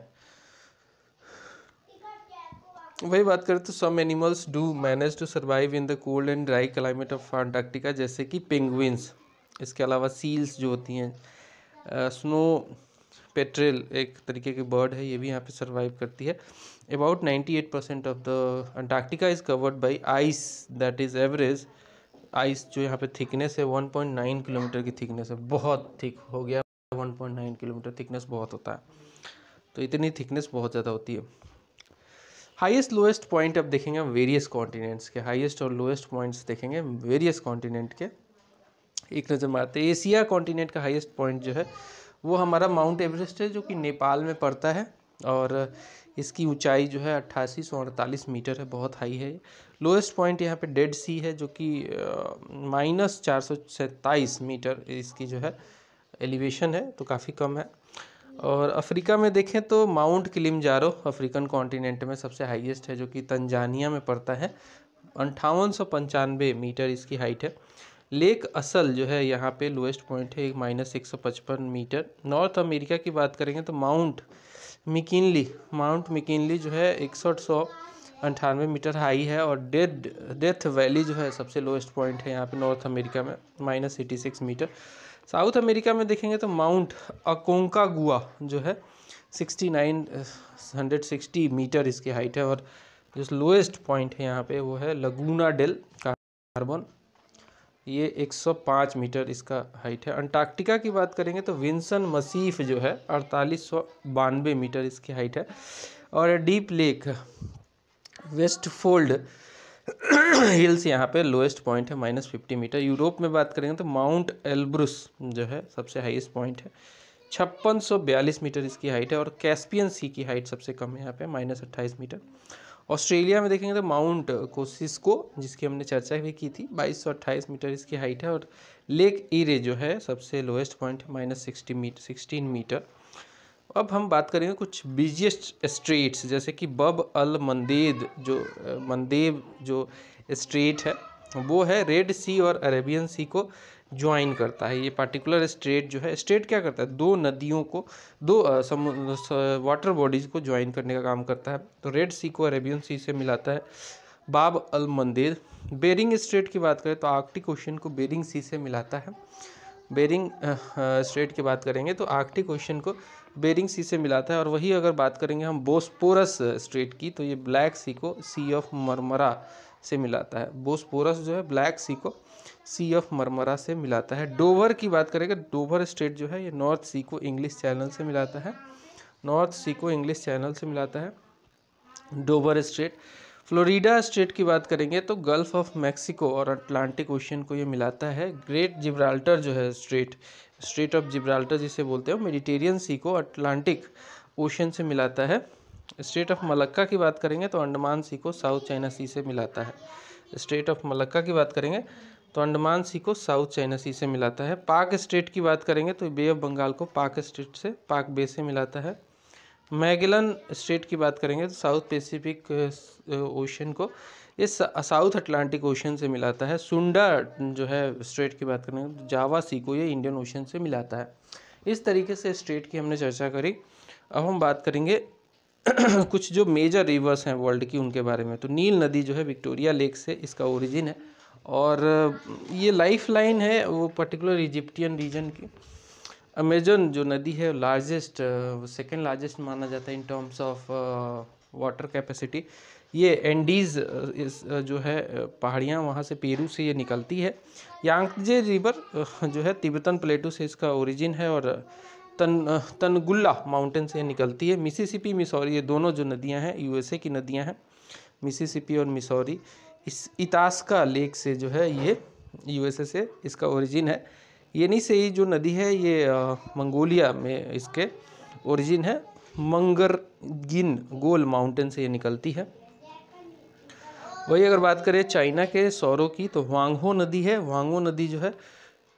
Speaker 1: वही बात करें तो some animals do manage to survive in the cold and dry climate of Antarctica, जैसे कि पेंगुइन्स। इसके अलावा सील्स जो होती हैं, स्नो पेट्रेल एक तरीके की बर्ड है, ये भी यहाँ पे सर्वाइव करती है। About 98% of the Antarctica is covered by ice, that is average ice जो यहाँ पे थिकनेस है 1.9 किलोमीटर की थिकनेस है, बहुत थिक हो गया। 1.9 किलोमीटर थिकनेस बहुत होता है, तो इतनी थिकनेस बहुत ज़्यादा होती है। हाईएस्ट लोएस्ट पॉइंट अब देखेंगे हम वेरियस कॉन्टिनेंट्स के, हाईएस्ट और लोएस्ट पॉइंट्स देखेंगे वेरियस कॉन्टिनेंट के। एक नज़र मारते हैं, एशिया कॉन्टिनेंट का हाईएस्ट पॉइंट जो है वो हमारा माउंट एवरेस्ट है, जो कि नेपाल में पड़ता है, और इसकी ऊंचाई जो है 8848 मीटर है, बहुत हाई है। लोएस्ट पॉइंट यहाँ पे डेड सी है, जो कि -427 मीटर इसकी जो है एलिवेशन है, तो काफ़ी कम है। और अफ्रीका में देखें तो माउंट किलिमंजारो अफ्रीकन कॉन्टिनेंट में सबसे हाईएस्ट है, जो कि तंजानिया में पड़ता है, 5895 मीटर इसकी हाइट है। लेक असल जो है यहाँ पे लोएस्ट पॉइंट है, -155 मीटर। नॉर्थ अमेरिका की बात करेंगे तो माउंट मिकिनली जो है 6198 मीटर हाई है, और डेथ वैली जो है सबसे लोएस्ट पॉइंट है यहाँ पे नॉर्थ अमेरिका में, -86 मीटर। साउथ अमेरिका में देखेंगे तो माउंट अकोंकागुआ जो है 6960 मीटर इसकी हाइट है, और जो लोएस्ट पॉइंट है यहाँ पे वो है लगूना डेल कार्बन, ये 105 मीटर इसका हाइट है। अंटार्कटिका की बात करेंगे तो विंसन मसीफ जो है 4892 मीटर इसकी हाइट है, और डीप लेक वेस्टफोल्ड हिल्स यहाँ पे लोएस्ट पॉइंट है, -50 मीटर। यूरोप में बात करेंगे तो माउंट एल्ब्रुस जो है सबसे हाईएस्ट पॉइंट है, 5642 मीटर इसकी हाइट है, और कैस्पियन सी की हाइट सबसे कम है यहाँ पे, -28 मीटर। ऑस्ट्रेलिया में देखेंगे तो माउंट कोसिस्को, जिसकी हमने चर्चा भी की थी, 2228 मीटर इसकी हाइट है, और लेक ईरे जो है सबसे लोएस्ट पॉइंट है, -16 मीटर। अब हम बात करेंगे कुछ बिजिएस्ट स्ट्रेट्स, जैसे कि बब अल मंदेब जो स्ट्रेट है वो है रेड सी और अरेबियन सी को ज्वाइन करता है। ये पार्टिकुलर स्ट्रेट जो है, स्ट्रेट क्या करता है, दो नदियों को, दो वाटर बॉडीज़ को ज्वाइन करने का काम करता है, तो रेड सी को अरेबियन सी से मिलाता है बाब अल मंदेब। बेरिंग स्ट्रेट की बात करें तो आर्कटिक ओशन को बेरिंग सी से मिलाता है। बेरिंग स्ट्रेट की बात करेंगे तो आर्कटिक ओशन को बेरिंग सी से मिलाता है, और वही अगर बात करेंगे हम बोस्पोरस स्ट्रेट की तो ये ब्लैक सी को सी ऑफ मरमरा से मिलाता है। बोस्पोरस जो है ब्लैक सी को सी ऑफ मरमरा से मिलाता है। डोवर की बात करेंगे, डोवर स्ट्रेट जो है ये नॉर्थ सी को इंग्लिश चैनल से मिलाता है, डोवर स्ट्रेट। फ्लोरिडा स्ट्रेट की बात करेंगे तो गल्फ ऑफ मैक्सिको और अटलांटिक ओशियन को ये मिलाता है। ग्रेट जिब्राल्टर जो है स्ट्रेट ऑफ जिब्राल्टर जिसे बोलते हैं, मेडिटेरियन सी को अटलांटिक ओशियन से मिलाता है। स्ट्रेट ऑफ मलक्का की बात करेंगे तो अंडमान सी को साउथ चाइना सी से मिलाता है। स्ट्रेट ऑफ मलक्का की बात करेंगे तो अंडमान सी को साउथ चाइना सी से मिलाता है। पाक स्ट्रेट की बात करेंगे तो बे ऑफ बंगाल को पाक स्ट्रेट से, पाक बे से मिलाता है। मैगेलन स्ट्रेट की बात करेंगे तो साउथ पैसिफिक ओशन को इस साउथ अटलांटिक ओशन से मिलाता है। सुंडा जो है स्ट्रेट की बात करेंगे तो जावा सी को ये इंडियन ओशन से मिलाता है। इस तरीके से स्ट्रेट की हमने चर्चा करी। अब हम बात करेंगे कुछ जो मेजर रिवर्स हैं वर्ल्ड की उनके बारे में। तो नील नदी जो है विक्टोरिया लेक से इसका ओरिजिन है, और ये लाइफ लाइन है वो पर्टिकुलर इजिप्टियन रीजन की। अमेजन जो नदी है लार्जेस्ट, सेकेंड लार्जेस्ट माना जाता है इन टर्म्स ऑफ वाटर कैपेसिटी। ये एंडीज़ जो है पहाड़ियाँ, वहाँ से पेरू से ये निकलती है। यांगजे रिवर जो है तिब्बतन प्लेटू से इसका ओरिजिन है, और तनगुल्ला माउंटेन से निकलती है। मिसिसिपी मिसौरी, ये दोनों जो नदियाँ हैं यूएसए की नदियाँ हैं, मिसिसिपी और मिसौरी। इस इतास्का लेक से जो है ये यूएसए से इसका ओरिजिन है। येनी से ही जो नदी है ये मंगोलिया में इसके ओरिजिन है। मंगरगिन गोल माउंटेन से ये निकलती है। वही अगर बात करें चाइना के सौरों की तो हुआंगहो नदी है, हुआंगहो नदी जो है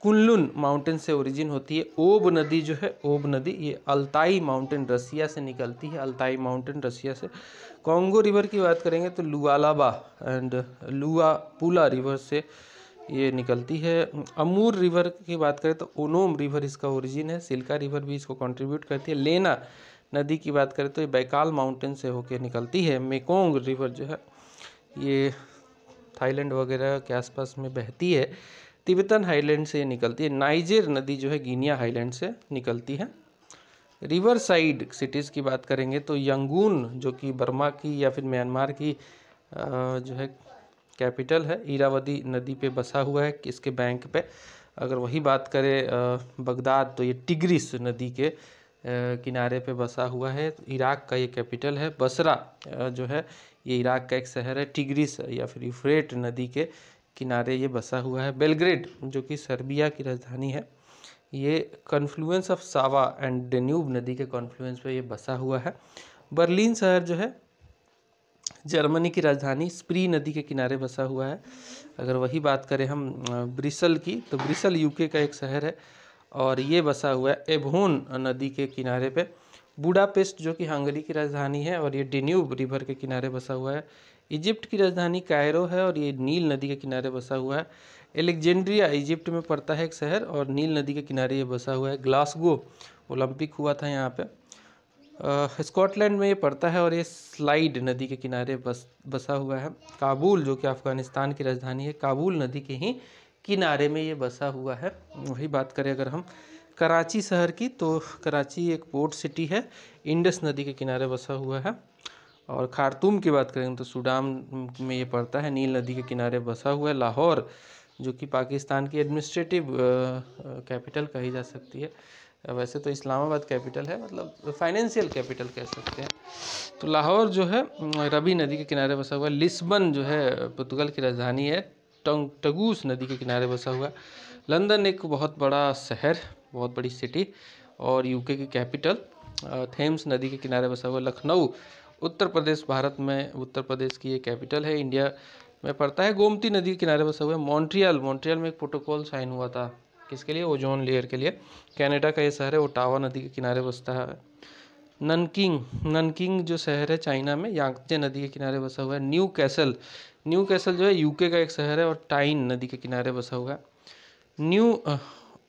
Speaker 1: कुनलुन माउंटेन से ओरिजिन होती है। ओब नदी जो है, ओब नदी ये अल्ताई माउंटेन रसिया से निकलती है, अल्ताई माउंटेन रसिया से। कॉन्गो रिवर की बात करेंगे तो लुआलाबा एंड लुआपुला रिवर से ये निकलती है। अमूर रिवर की बात करें तो ओनोम रिवर इसका ओरिजिन है, सिल्का रिवर भी इसको कंट्रीब्यूट करती है। लेना नदी की बात करें तो ये बैकाल माउंटेन से होकर निकलती है। मेकोंग रिवर जो है ये थाईलैंड वगैरह के आसपास में बहती है। तिब्बतन हाईलैंड से निकलती है। नाइजर नदी जो है गिनिया हाईलैंड से निकलती है। रिवर साइड सिटीज़ की बात करेंगे तो यंगून जो कि बर्मा की या फिर म्यांमार की जो है कैपिटल है, इरावदी नदी पे बसा हुआ है इसके बैंक पे। अगर वही बात करें बगदाद तो ये टिग्रिस नदी के किनारे पे बसा हुआ है। इराक का ये कैपिटल है। बसरा जो है ये इराक का एक शहर है। टिग्रिस या फिर यूफ्रेट नदी के किनारे ये बसा हुआ है। बेलग्रेड जो कि सर्बिया की राजधानी है, ये कॉन्फ्लुएंस ऑफ सावा एंड डेन्यूब नदी के कॉन्फ्लुएंस पे ये बसा हुआ है। बर्लिन शहर जो है जर्मनी की राजधानी स्प्री नदी के किनारे बसा हुआ है। अगर वही बात करें हम ब्रिसल की तो ब्रिसल यूके का एक शहर है और ये बसा हुआ है एवोन नदी के किनारे पे। बुडापेस्ट जो कि हंगरी की राजधानी है और ये डेन्यूब रिवर के किनारे बसा हुआ है। इजिप्ट की राजधानी कायरो है और ये नील नदी के किनारे बसा हुआ है। एलेक्जेंड्रिया इजिप्ट में पड़ता है एक शहर और नील नदी के किनारे ये बसा हुआ है। ग्लासगो ओलंपिक हुआ था यहाँ पे। स्कॉटलैंड में ये पड़ता है और ये स्लाइड नदी के किनारे बसा हुआ है। काबुल जो कि अफ़गानिस्तान की राजधानी है, काबुल नदी के ही किनारे में ये बसा हुआ है। वही बात करें अगर हम कराची शहर की तो कराची एक पोर्ट सिटी है, इंडस नदी के किनारे बसा हुआ है। और खार्तूम की बात करें तो सूडान में ये पड़ता है, नील नदी के किनारे बसा हुआ है। लाहौर जो कि पाकिस्तान की एडमिनिस्ट्रेटिव कैपिटल कही जा सकती है। वैसे तो इस्लामाबाद कैपिटल है, मतलब फाइनेंशियल कैपिटल कह सकते हैं। तो लाहौर जो है रबी नदी के किनारे बसा हुआ है। लिस्बन जो है पुर्तगाल की राजधानी है, टगूस नदी के किनारे बसा हुआ है। लंदन एक बहुत बड़ा शहर, बहुत बड़ी सिटी और यूके की कैपिटल, थेम्स नदी के किनारे बसा हुआ। लखनऊ उत्तर प्रदेश, भारत में उत्तर प्रदेश की ये कैपिटल है, इंडिया में पड़ता है। गोमती नदी के किनारे बसा हुआ है। मॉन्ट्रियल में एक प्रोटोकॉल साइन हुआ था, किसके लिए? ओजोन लेयर के लिए। कनाडा का ये शहर है, ओटावा नदी के किनारे बसता है। ननकिंग जो शहर है चाइना में, यांगत्जे नदी के किनारे बसा हुआ है। न्यू कैसल जो है यूके का एक शहर है और टाइन नदी के किनारे बसा हुआ है। न्यू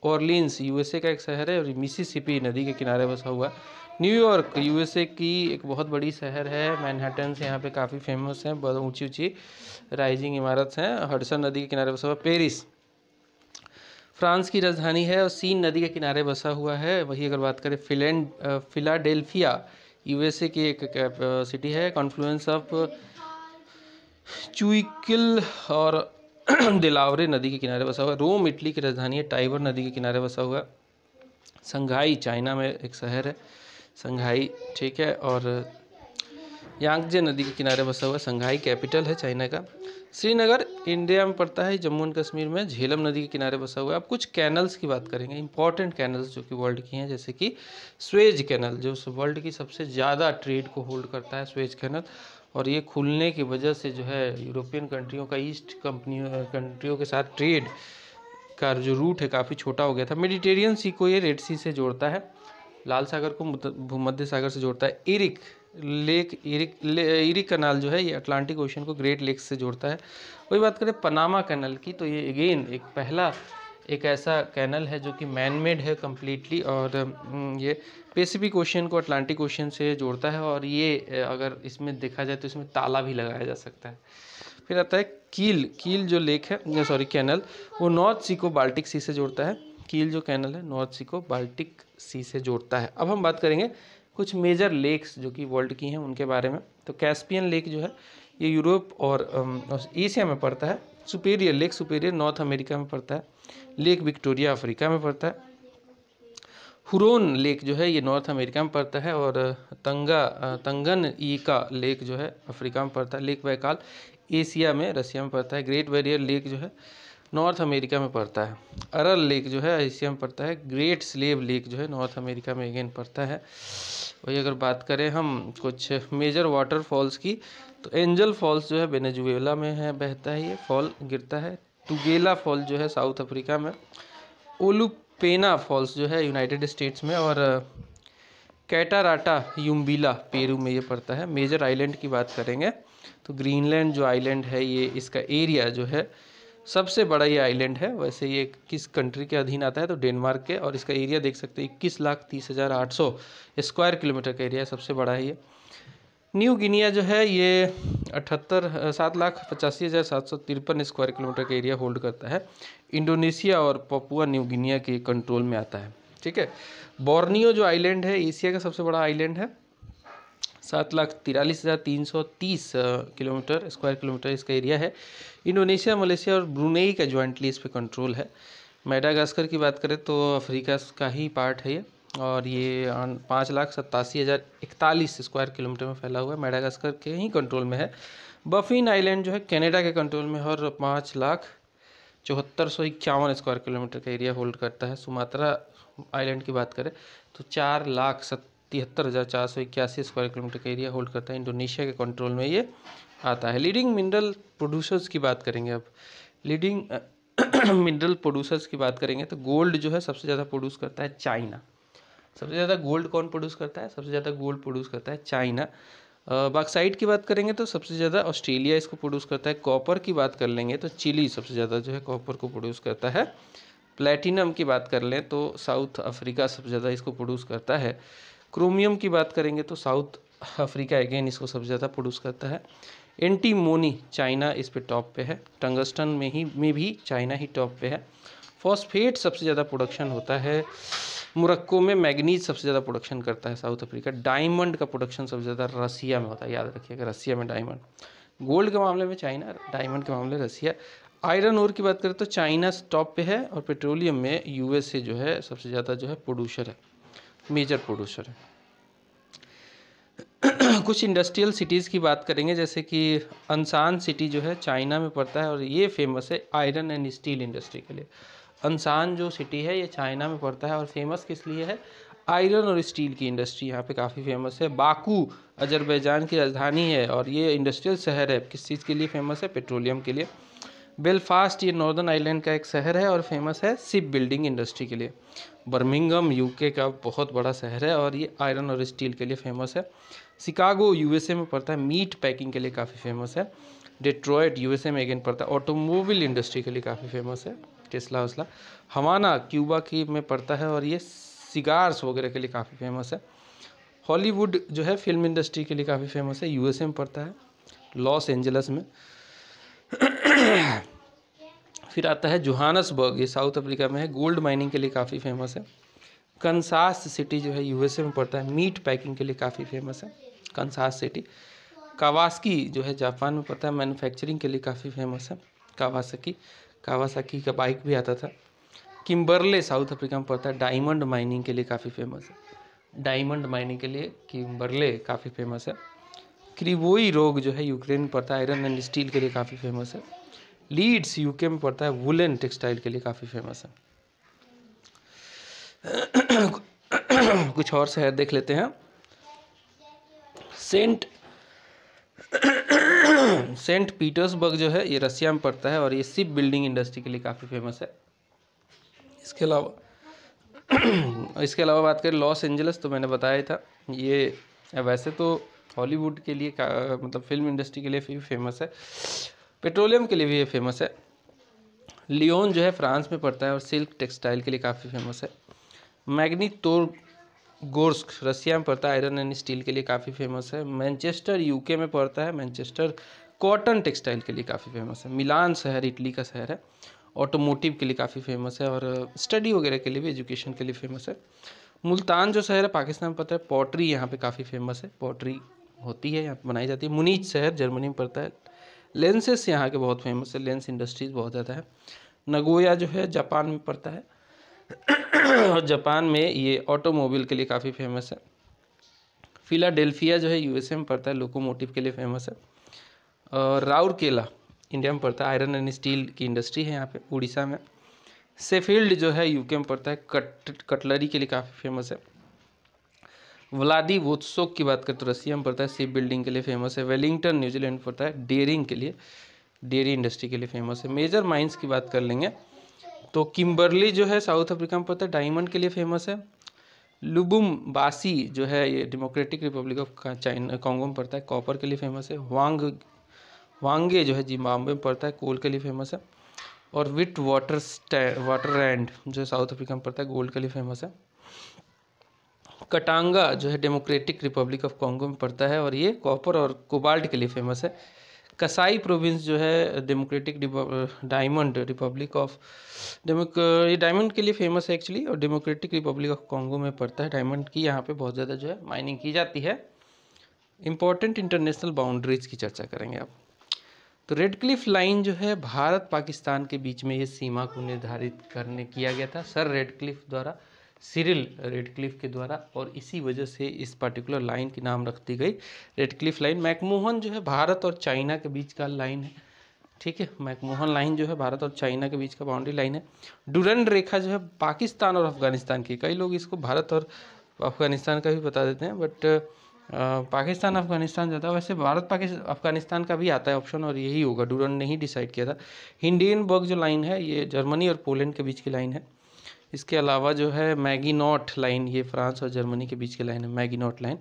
Speaker 1: ऑरलिन्स यूएसए का एक शहर है और मिसिसिपी नदी के किनारे बसा हुआ है। न्यूयॉर्क यूएसए की एक बहुत बड़ी शहर है। मैनहट्टन से यहाँ पे काफ़ी फेमस हैं, बहुत ऊंची ऊंची राइजिंग इमारत हैं। हडसन नदी के किनारे बसा हुआ। पेरिस फ्रांस की राजधानी है और सीन नदी के किनारे बसा हुआ है। वही अगर बात करें फिलाडेल्फिया यूएसए की एक सिटी है, कॉन्फ्लुएंस ऑफ चुइकिल और दिलावरे नदी के किनारे बसा हुआ है। रोम इटली की राजधानी है, टाइबर नदी के किनारे बसा हुआ है। संघाई चाइना में एक शहर है, संघाई, ठीक है। और यांगजे नदी के किनारे बसा हुआ है, संघाई कैपिटल है चाइना का। श्रीनगर इंडिया में पड़ता है, जम्मू एंड कश्मीर में झेलम नदी के किनारे बसा हुआ है। अब कुछ कैनल्स की बात करेंगे, इंपॉर्टेंट कैनल्स जो कि वर्ल्ड की हैं, जैसे कि स्वेज कैनल जो वर्ल्ड की सबसे ज़्यादा ट्रेड को होल्ड करता है, स्वेज कैनल। और ये खुलने की वजह से जो है यूरोपियन कंट्रियों का ईस्ट कंट्रियों के साथ ट्रेड का जो रूट है काफ़ी छोटा हो गया था। मेडिटेरियन सी को ये रेड सी से जोड़ता है, लाल सागर को भूमध्य सागर से जोड़ता है। इरिक कनाल जो है ये अटलांटिक ओशन को ग्रेट लेक्स से जोड़ता है। वही बात करें पनामा कैनल की तो ये अगेन एक ऐसा कैनल है जो कि मैन मेड है कम्प्लीटली और ये पैसिफिक ओशन को अटलांटिक ओशन से जोड़ता है। और ये अगर इसमें देखा जाए तो इसमें ताला भी लगाया जा सकता है। फिर आता है कील जो लेक है, सॉरी कैनल, वो नॉर्थ सी को बाल्टिक सी से जोड़ता है। कील जो कैनल है नॉर्थ सी को बाल्टिक सी से जोड़ता है। अब हम बात करेंगे कुछ मेजर लेक्स जो कि वर्ल्ड की हैं उनके बारे में। तो कैस्पियन लेक जो है ये यूरोप और एशिया में पड़ता है। सुपेरियर नॉर्थ अमेरिका में पड़ता है। लेक विक्टोरिया अफ्रीका में पड़ता है। हुरोन लेक जो है ये नॉर्थ अमेरिका में पड़ता है। और तंगनयिका लेक जो है अफ्रीका में पड़ता है। लेक बैकाल एशिया में रसिया में पड़ता है। ग्रेट बैरियर लेक जो है नॉर्थ अमेरिका में पड़ता है। अरल लेक जो है एशिया में पड़ता है। ग्रेट स्लेव लेक जो है नॉर्थ अमेरिका में अगेन पड़ता है। वही अगर बात करें हम कुछ मेजर वाटरफॉल्स की तो एंजल फॉल्स जो है वेनेजुएला में है, बहता है, ये फॉल गिरता है। टुगेला फॉल जो है साउथ अफ्रीका में। ओलुपेना फॉल्स जो है यूनाइटेड स्टेट्स में। और कैटाराटा युम्बिला पेरू में ये पड़ता है। मेजर आइलैंड की बात करेंगे तो ग्रीनलैंड जो आइलैंड है ये इसका एरिया जो है सबसे बड़ा ये आइलैंड है। वैसे ये किस कंट्री के अधीन आता है तो डेनमार्क के, और इसका एरिया देख सकते हैं 21,30,800 स्क्वायर किलोमीटर का एरिया है, सबसे बड़ा है ये। न्यू गिनिया जो है ये 7,85,753 स्क्वायर किलोमीटर का एरिया होल्ड करता है। इंडोनेशिया और पपुआ न्यू गिनिया के कंट्रोल में आता है। ठीक है। बोर्नियो जो आइलैंड है एशिया का सबसे बड़ा आइलैंड है, 7,43,330 किलोमीटर स्क्वायर किलोमीटर इसका एरिया है। इंडोनेशिया, मलेशिया और ब्रुनेई का ज्वाइंटली इस पे कंट्रोल है। मेडागास्कर की बात करें तो अफ्रीका का ही पार्ट है ये, और ये 5,87,041 स्क्वायर किलोमीटर में फैला हुआ है, मेडागास्कर के ही कंट्रोल में है। बफिन आइलैंड जो है कनाडा के कंट्रोल में है और 5,74,151 स्क्वायर किलोमीटर का एरिया होल्ड करता है। सुमात्रा आइलैंड की बात करें तो 4,73,481 स्क्वायर किलोमीटर का एरिया होल्ड करता है, इंडोनेशिया के कंट्रोल में ये आता है। लीडिंग मिनरल प्रोड्यूसर्स की बात करेंगे अब। लीडिंग मिनरल प्रोड्यूसर्स की बात करेंगे तो गोल्ड जो है सबसे ज़्यादा प्रोड्यूस करता है चाइना। सबसे ज़्यादा गोल्ड कौन प्रोड्यूस करता है? सबसे ज़्यादा गोल्ड प्रोड्यूस करता है चाइना। बॉक्साइट की बात करेंगे तो सबसे ज़्यादा ऑस्ट्रेलिया इसको प्रोड्यूस करता है। कॉपर की बात कर लेंगे तो चिली सबसे ज़्यादा जो है कॉपर को प्रोड्यूस करता है। प्लेटिनम की बात कर लें तो साउथ अफ्रीका सबसे ज़्यादा इसको प्रोड्यूस करता है। क्रोमियम की बात करेंगे तो साउथ अफ्रीका अगेन इसको सबसे ज़्यादा प्रोड्यूस करता है। एंटीमोनी चाइना इस पे टॉप पे है। टंगस्टन में भी चाइना ही टॉप पे है। फॉस्फेट सबसे ज़्यादा प्रोडक्शन होता है मोरक्को में। मैग्नीज सबसे ज़्यादा प्रोडक्शन करता है साउथ अफ्रीका। डायमंड का प्रोडक्शन सबसे ज़्यादा रसिया में होता है, याद रखिएगा, रसिया में डायमंड। गोल्ड के मामले में चाइना, डायमंड के मामले में रसिया। आयरन ओर की बात करें तो चाइना टॉप पे है, और पेट्रोलियम में यूएसए जो है सबसे ज़्यादा जो है प्रोड्यूसर है, मेजर प्रोड्यूसर है। कुछ इंडस्ट्रियल सिटीज़ की बात करेंगे, जैसे कि अनसान सिटी जो है चाइना में पड़ता है और ये फेमस है आयरन एंड स्टील इंडस्ट्री के लिए। अनसान जो सिटी है ये चाइना में पड़ता है और फेमस किस लिए है? आयरन और स्टील की इंडस्ट्री यहाँ पे काफ़ी फेमस है। बाकू अजरबैजान की राजधानी है और ये इंडस्ट्रियल शहर है। किस चीज़ के लिए फेमस है? पेट्रोलियम के लिए। बेलफास्ट ये नॉर्दर्न आयरलैंड का एक शहर है और फेमस है शिप बिल्डिंग इंडस्ट्री के लिए। बर्मिंघम यूके का बहुत बड़ा शहर है और ये आयरन और स्टील के लिए फेमस है। शिकागो यूएसए में पड़ता है, मीट पैकिंग के लिए काफ़ी फेमस है। डेट्रॉयट यूएसए में अगेन पड़ता है, ऑटोमोबाइल इंडस्ट्री के लिए काफ़ी फेमस है, टेस्ला वस्ला। हवाना क्यूबा की में पड़ता है और ये सिगार्स वगैरह के लिए काफ़ी फेमस है। हॉलीवुड जो है फिल्म इंडस्ट्री के लिए काफ़ी फेमस है, यूएसए में पड़ता है, लॉस एंजल्स में। फिर आता है जोहानसबर्ग, ये साउथ अफ्रीका में है, गोल्ड माइनिंग के लिए काफ़ी फेमस है। कंसास सिटी जो है यूएसए में पड़ता है, मीट पैकिंग के लिए काफ़ी फेमस है कंसास सिटी। कावासाकी जो है जापान में पड़ता है, मैन्युफैक्चरिंग के लिए काफ़ी फेमस है कावासाकी का बाइक भी आता था। किम्बरले साउथ अफ्रीका में पड़ता है, डायमंड माइनिंग के लिए काफ़ी फेमस है, डायमंड माइनिंग के लिए किम्बरले काफ़ी फेमस है। क्रिवोई रोग जो है यूक्रेन में पड़ता है, आयरन एंड स्टील के लिए काफ़ी फेमस है। लीड्स यूके में पड़ता है, वुलन टेक्सटाइल के लिए काफ़ी फेमस है। कुछ और शहर देख लेते हैं। सेंट पीटर्सबर्ग जो है ये रसिया में पड़ता है और ये शिप बिल्डिंग इंडस्ट्री के लिए काफ़ी फेमस है। इसके अलावा बात करें लॉस एंजल्स, तो मैंने बताया था ये वैसे तो हॉलीवुड के लिए मतलब फिल्म इंडस्ट्री के लिए भी फेमस है, पेट्रोलियम के लिए भी ये फेमस है। लियोन जो है फ्रांस में पड़ता है और सिल्क टेक्सटाइल के लिए काफ़ी फेमस है। मैग्निटोगोर्स्क रसिया में पड़ता है, आयरन एंड स्टील के लिए काफ़ी फेमस है। मैनचेस्टर यूके में पड़ता है, मैनचेस्टर कॉटन टेक्सटाइल के लिए काफ़ी फेमस है। मिलान शहर इटली का शहर है, ऑटोमोटिव के लिए काफ़ी फेमस है और स्टडी वगैरह के लिए भी, एजुकेशन के लिए फेमस है। मुल्तान जो शहर है पाकिस्तान में पड़ता है, पॉटरी यहाँ पे काफ़ी फेमस है, पॉटरी होती है यहाँ पे बनाई जाती है। मुनीच शहर जर्मनी में पड़ता है। लेंसेस यहाँ के बहुत फेमस है, लेंस इंडस्ट्रीज बहुत ज़्यादा है। नगोया जो है जापान में पड़ता है और जापान में ये ऑटोमोबाइल के लिए काफ़ी फेमस है। फिलाडेल्फिया जो है यूएसए में पड़ता है, लोकोमोटिव के लिए फेमस है। और राउरकेला इंडिया में पड़ता है, आयरन एंड स्टील की इंडस्ट्री है यहाँ पे, उड़ीसा में। शेफील्ड जो है यूके में पड़ता है, कटलरी के लिए काफ़ी फेमस है। व्लादिवोत्सोक की बात करें तो रसिया में पड़ता है, शिप बिल्डिंग के लिए फेमस है। वेलिंगटन न्यूजीलैंड में पड़ता है, डेयरिंग के लिए, डेयरी इंडस्ट्री के लिए फेमस है। मेजर माइंस की बात कर लेंगे तो किम्बरली जो है साउथ अफ्रीका में पड़ता है, डायमंड के लिए फेमस है। लुबुम्बासी जो है ये democratic Republic of China Congo में पड़ता है, कॉपर के लिए फेमस है। वांगे जो है जिम्बाब्वे में पड़ता है, कोल के लिए फेमस है। और विट वाटरलैंड जो साउथ अफ्रीका में पड़ता है, गोल्ड के लिए फेमस है। कटांगा जो है डेमोक्रेटिक रिपब्लिक ऑफ कॉन्गो में पड़ता है और ये कॉपर और कोबाल्ट के लिए फेमस है। कसाई प्रोविंस जो है डेमोक्रेटिक डायमंड रिपब्लिक ऑफ ये डायमंड के लिए फेमस है एक्चुअली, और डेमोक्रेटिक रिपब्लिक ऑफ कॉन्गो में पड़ता है। डायमंड की यहाँ पे बहुत ज़्यादा जो है माइनिंग की जाती है। इंपॉर्टेंट इंटरनेशनल बाउंड्रीज की चर्चा करेंगे आप। तो रेड क्लिफ लाइन जो है भारत पाकिस्तान के बीच में ये सीमा को निर्धारित करने किया गया था सर रेड क्लिफ द्वारा, सिरिल रेड क्लिफ के द्वारा, और इसी वजह से इस पर्टिकुलर लाइन की नाम रख दी गई रेड क्लिफ लाइन। मैकमोहन जो है भारत और चाइना के बीच का लाइन है, ठीक है। मैकमोहन लाइन जो है भारत और चाइना के बीच का बाउंड्री लाइन है। डुरंड रेखा जो है पाकिस्तान और अफगानिस्तान की, कई लोग इसको भारत और अफगानिस्तान का भी बता देते हैं, बट पाकिस्तान अफगानिस्तान ज़्यादा, वैसे भारत पाकिस्तान अफगानिस्तान का भी आता है ऑप्शन, और यही होगा, डुरंड ने ही डिसाइड किया था। हिंडेनबर्ग जो लाइन है ये जर्मनी और पोलैंड के बीच की लाइन है। इसके अलावा जो है मैगिनॉट लाइन, ये फ्रांस और जर्मनी के बीच की लाइन है, मैगिनॉट लाइन।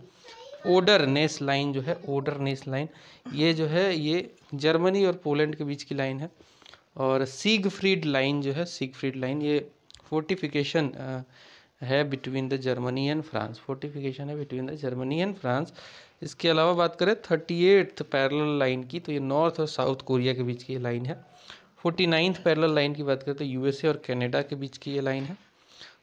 Speaker 1: ओडरनेस लाइन जो है, ओडरनेस लाइन ये जो है ये जर्मनी और पोलैंड के बीच की लाइन है। और सिगफ्रीड लाइन जो है, सिगफ्रीड लाइन ये फोर्टिफिकेशन है between the Germany and France, fortification है between the Germany and France. इसके अलावा बात करें 38th पैरेलल लाइन की, तो ये नॉर्थ और साउथ कोरिया के बीच की ये लाइन है। 49th पैरेलल लाइन की बात करें तो यूएसए और कनाडा के बीच की ये लाइन है।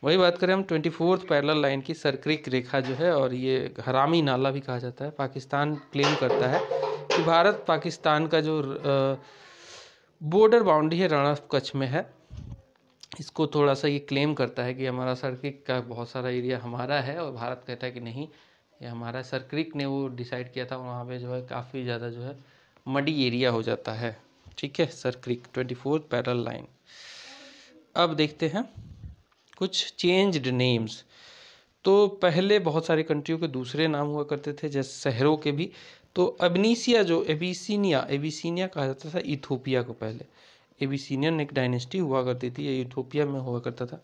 Speaker 1: वही बात करें हम 24th पैरेलल लाइन की, सरक्रिक रेखा जो है, और ये हरामी नाला भी कहा जाता है। पाकिस्तान क्लेम करता है कि भारत पाकिस्तान का जो बॉर्डर बाउंड्री है रण ऑफ कच्छ में है, इसको थोड़ा सा ये क्लेम करता है कि हमारा सरक्रिक का बहुत सारा एरिया हमारा है, और भारत कहता है कि नहीं ये हमारा। सरक्रिक ने वो डिसाइड किया था, वहाँ पे जो है काफ़ी ज़्यादा जो है मडी एरिया हो जाता है, ठीक है। Sir Creek 24th parallel line. अब देखते हैं कुछ चेंज्ड नेम्स। तो पहले बहुत सारी कंट्रियों के दूसरे नाम हुआ करते थे, जैसे शहरों के भी। तो अबनीसिया जो एबिसिनिया कहा जाता था इथोपिया को, पहले एबिसिनियन एक डायनेस्टी हुआ करती थी, ये इथोपिया में हुआ करता था।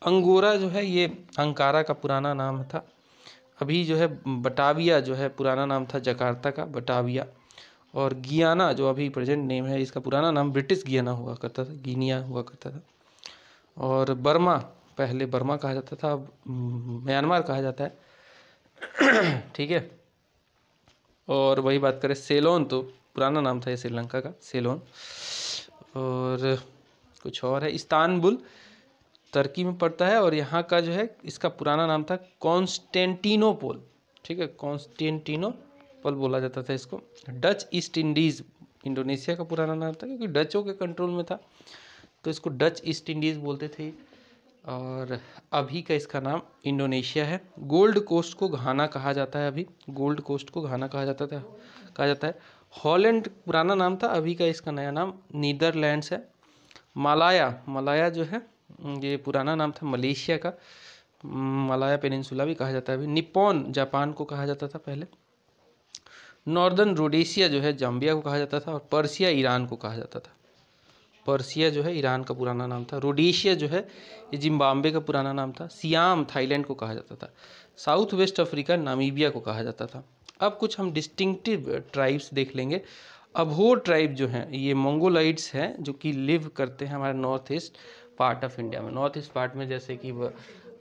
Speaker 1: अंगोरा जो है ये अंकारा का पुराना नाम था। अभी जो है बटाविया जो है पुराना नाम था जकार्ता का, बटाविया। और गियाना जो अभी प्रेजेंट नेम है, इसका पुराना नाम ब्रिटिश गियाना हुआ करता था, गिनिया हुआ करता था। और बर्मा, पहले बर्मा कहा जाता था, अब म्यांमार कहा जाता है, ठीक है। और वही बात करें सेलोन, तो पुराना नाम था ये श्रीलंका का, सेलोन। और कुछ और है, इस्तांबुल तुर्की में पड़ता है, और यहाँ का जो है इसका पुराना नाम था कॉन्स्टेंटिनोपोल, ठीक है, कॉन्स्टेंटिनोपोल बोला जाता था इसको। डच ईस्ट इंडीज़ इंडोनेशिया का पुराना नाम था, क्योंकि डचों के कंट्रोल में था तो इसको डच ईस्ट इंडीज़ बोलते थे। और अभी का इसका नाम इंडोनेशिया है। गोल्ड कोस्ट को घाना कहा जाता है, अभी गोल्ड कोस्ट को घाना कहा जाता है। हॉलैंड पुराना नाम था, अभी का इसका नया नाम नीदरलैंड्स है। मलाया जो है ये पुराना नाम था मलेशिया का, मलाया पेनिनसुला भी कहा जाता है अभी। निप्पॉन जापान को कहा जाता था पहले। नॉर्दर्न रोडेशिया जो है जाम्बिया को कहा जाता था, और पर्सिया ईरान को कहा जाता था। पर्सिया जो है ईरान का पुराना नाम था। रोडेशिया जो है ये जिम्बाब्वे का पुराना नाम था। सियाम थाईलैंड को कहा जाता था। साउथ वेस्ट अफ्रीका नामीबिया को कहा जाता था। अब कुछ हम डिस्टिंक्टिव ट्राइब्स देख लेंगे। अबोर ट्राइब जो हैं ये मंगोलाइड्स हैं, जो कि लिव करते हैं हमारे north east part of India में। नॉर्थ ईस्ट पार्ट में जैसे कि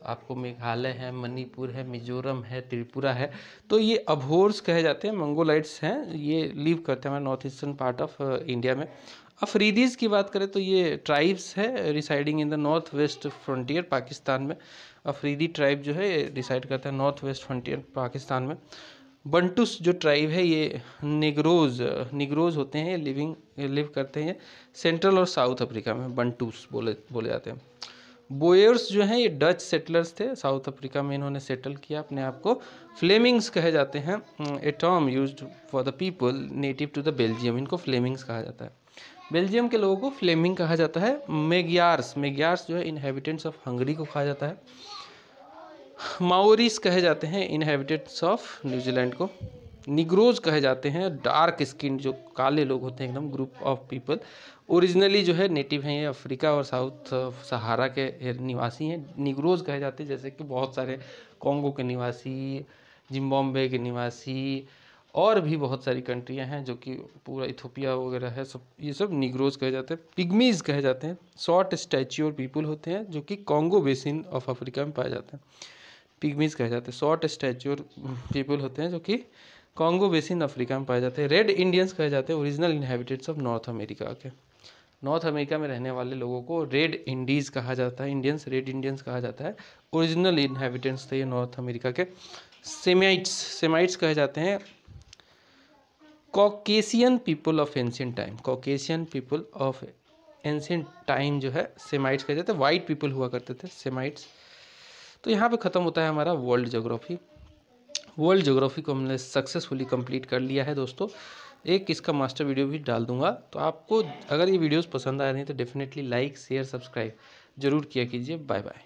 Speaker 1: आपको मेघालय है, मणिपुर है, मिजोरम है, त्रिपुरा है, तो ये अबोर्स कहे जाते हैं, मंगोलाइड्स हैं, ये लिव करते हैं हमारे north eastern part of India में। अफरीदीज़ की बात करें तो ये ट्राइब्स है residing in the north west frontier Pakistan में। अफरीदी ट्राइब जो है ये रिसाइड करता है नॉर्थ वेस्ट फ्रंटियर पाकिस्तान में। बंटूस जो ट्राइब है ये निग्रोज होते हैं, लिव करते हैं सेंट्रल और साउथ अफ्रीका में, बंटूस बोले जाते हैं। बोयर्स जो हैं ये डच सेटलर्स थे, साउथ अफ्रीका में इन्होंने सेटल किया अपने आप को। फ्लेमिंग्स कहे जाते हैं, a term used for the people native to the Belgium, इनको फ्लेमिंग्स कहा जाता है। बेल्जियम के लोगों को फ्लेमिंग कहा जाता है। मेग्यार्स जो है इनहेबिटेंट्स ऑफ हंगरी को कहा जाता है। माओरीज कहे जाते हैं इनहेबिटेंट्स ऑफ न्यूजीलैंड को। निग्रोज कहे जाते हैं डार्क स्किन, जो काले लोग होते हैं एकदम, ग्रुप ऑफ पीपल। ओरिजिनली जो है नेटिव हैं ये अफ्रीका और साउथ सहारा के निवासी हैं। निग्रोज कहे जाते हैं, जैसे कि बहुत सारे कॉन्गो के निवासी, जिम्बाब्वे के निवासी, और भी बहुत सारी कंट्रियां हैं जो कि पूरा इथोपिया वगैरह है, सब ये सब निग्रोज कहे जाते हैं, पिग्मीज कहे जाते हैं। शॉर्ट स्टैच्यूर पीपल होते हैं जो कि कॉन्गो बेसिन ऑफ अफ्रीका में पाए जाते हैं, पिग्मीज कहे जाते हैं। शॉर्ट स्टैच्यूर पीपल होते हैं जो कि कॉन्गो बेसिन अफ्रीका में पाए जाते हैं। रेड इंडियंस कहे जाते हैं, original inhabitants of North America के। नॉर्थ अमेरिका में रहने वाले लोगों को रेड इंडीज़ कहा जाता है, इंडियंस रेड इंडियंस कहा जाता है। ओरिजिनल इनहेबिटेंट्स थे ये नॉर्थ अमेरिका के। सेमाइट्स कहे जाते हैं Caucasian people of ancient time. Caucasian people of ancient time जो है सेमाइट्स कहे जाते हैं। वाइट पीपल हुआ करते थे सेमाइट्स। तो यहाँ पे ख़त्म होता है हमारा वर्ल्ड ज्योग्राफी। वर्ल्ड ज्योग्राफी को हमने सक्सेसफुली कंप्लीट कर लिया है दोस्तों। एक इसका मास्टर वीडियो भी डाल दूंगा, तो आपको अगर ये वीडियोस पसंद आ रही हैं तो डेफिनेटली लाइक शेयर सब्सक्राइब जरूर किया कीजिए। Bye bye.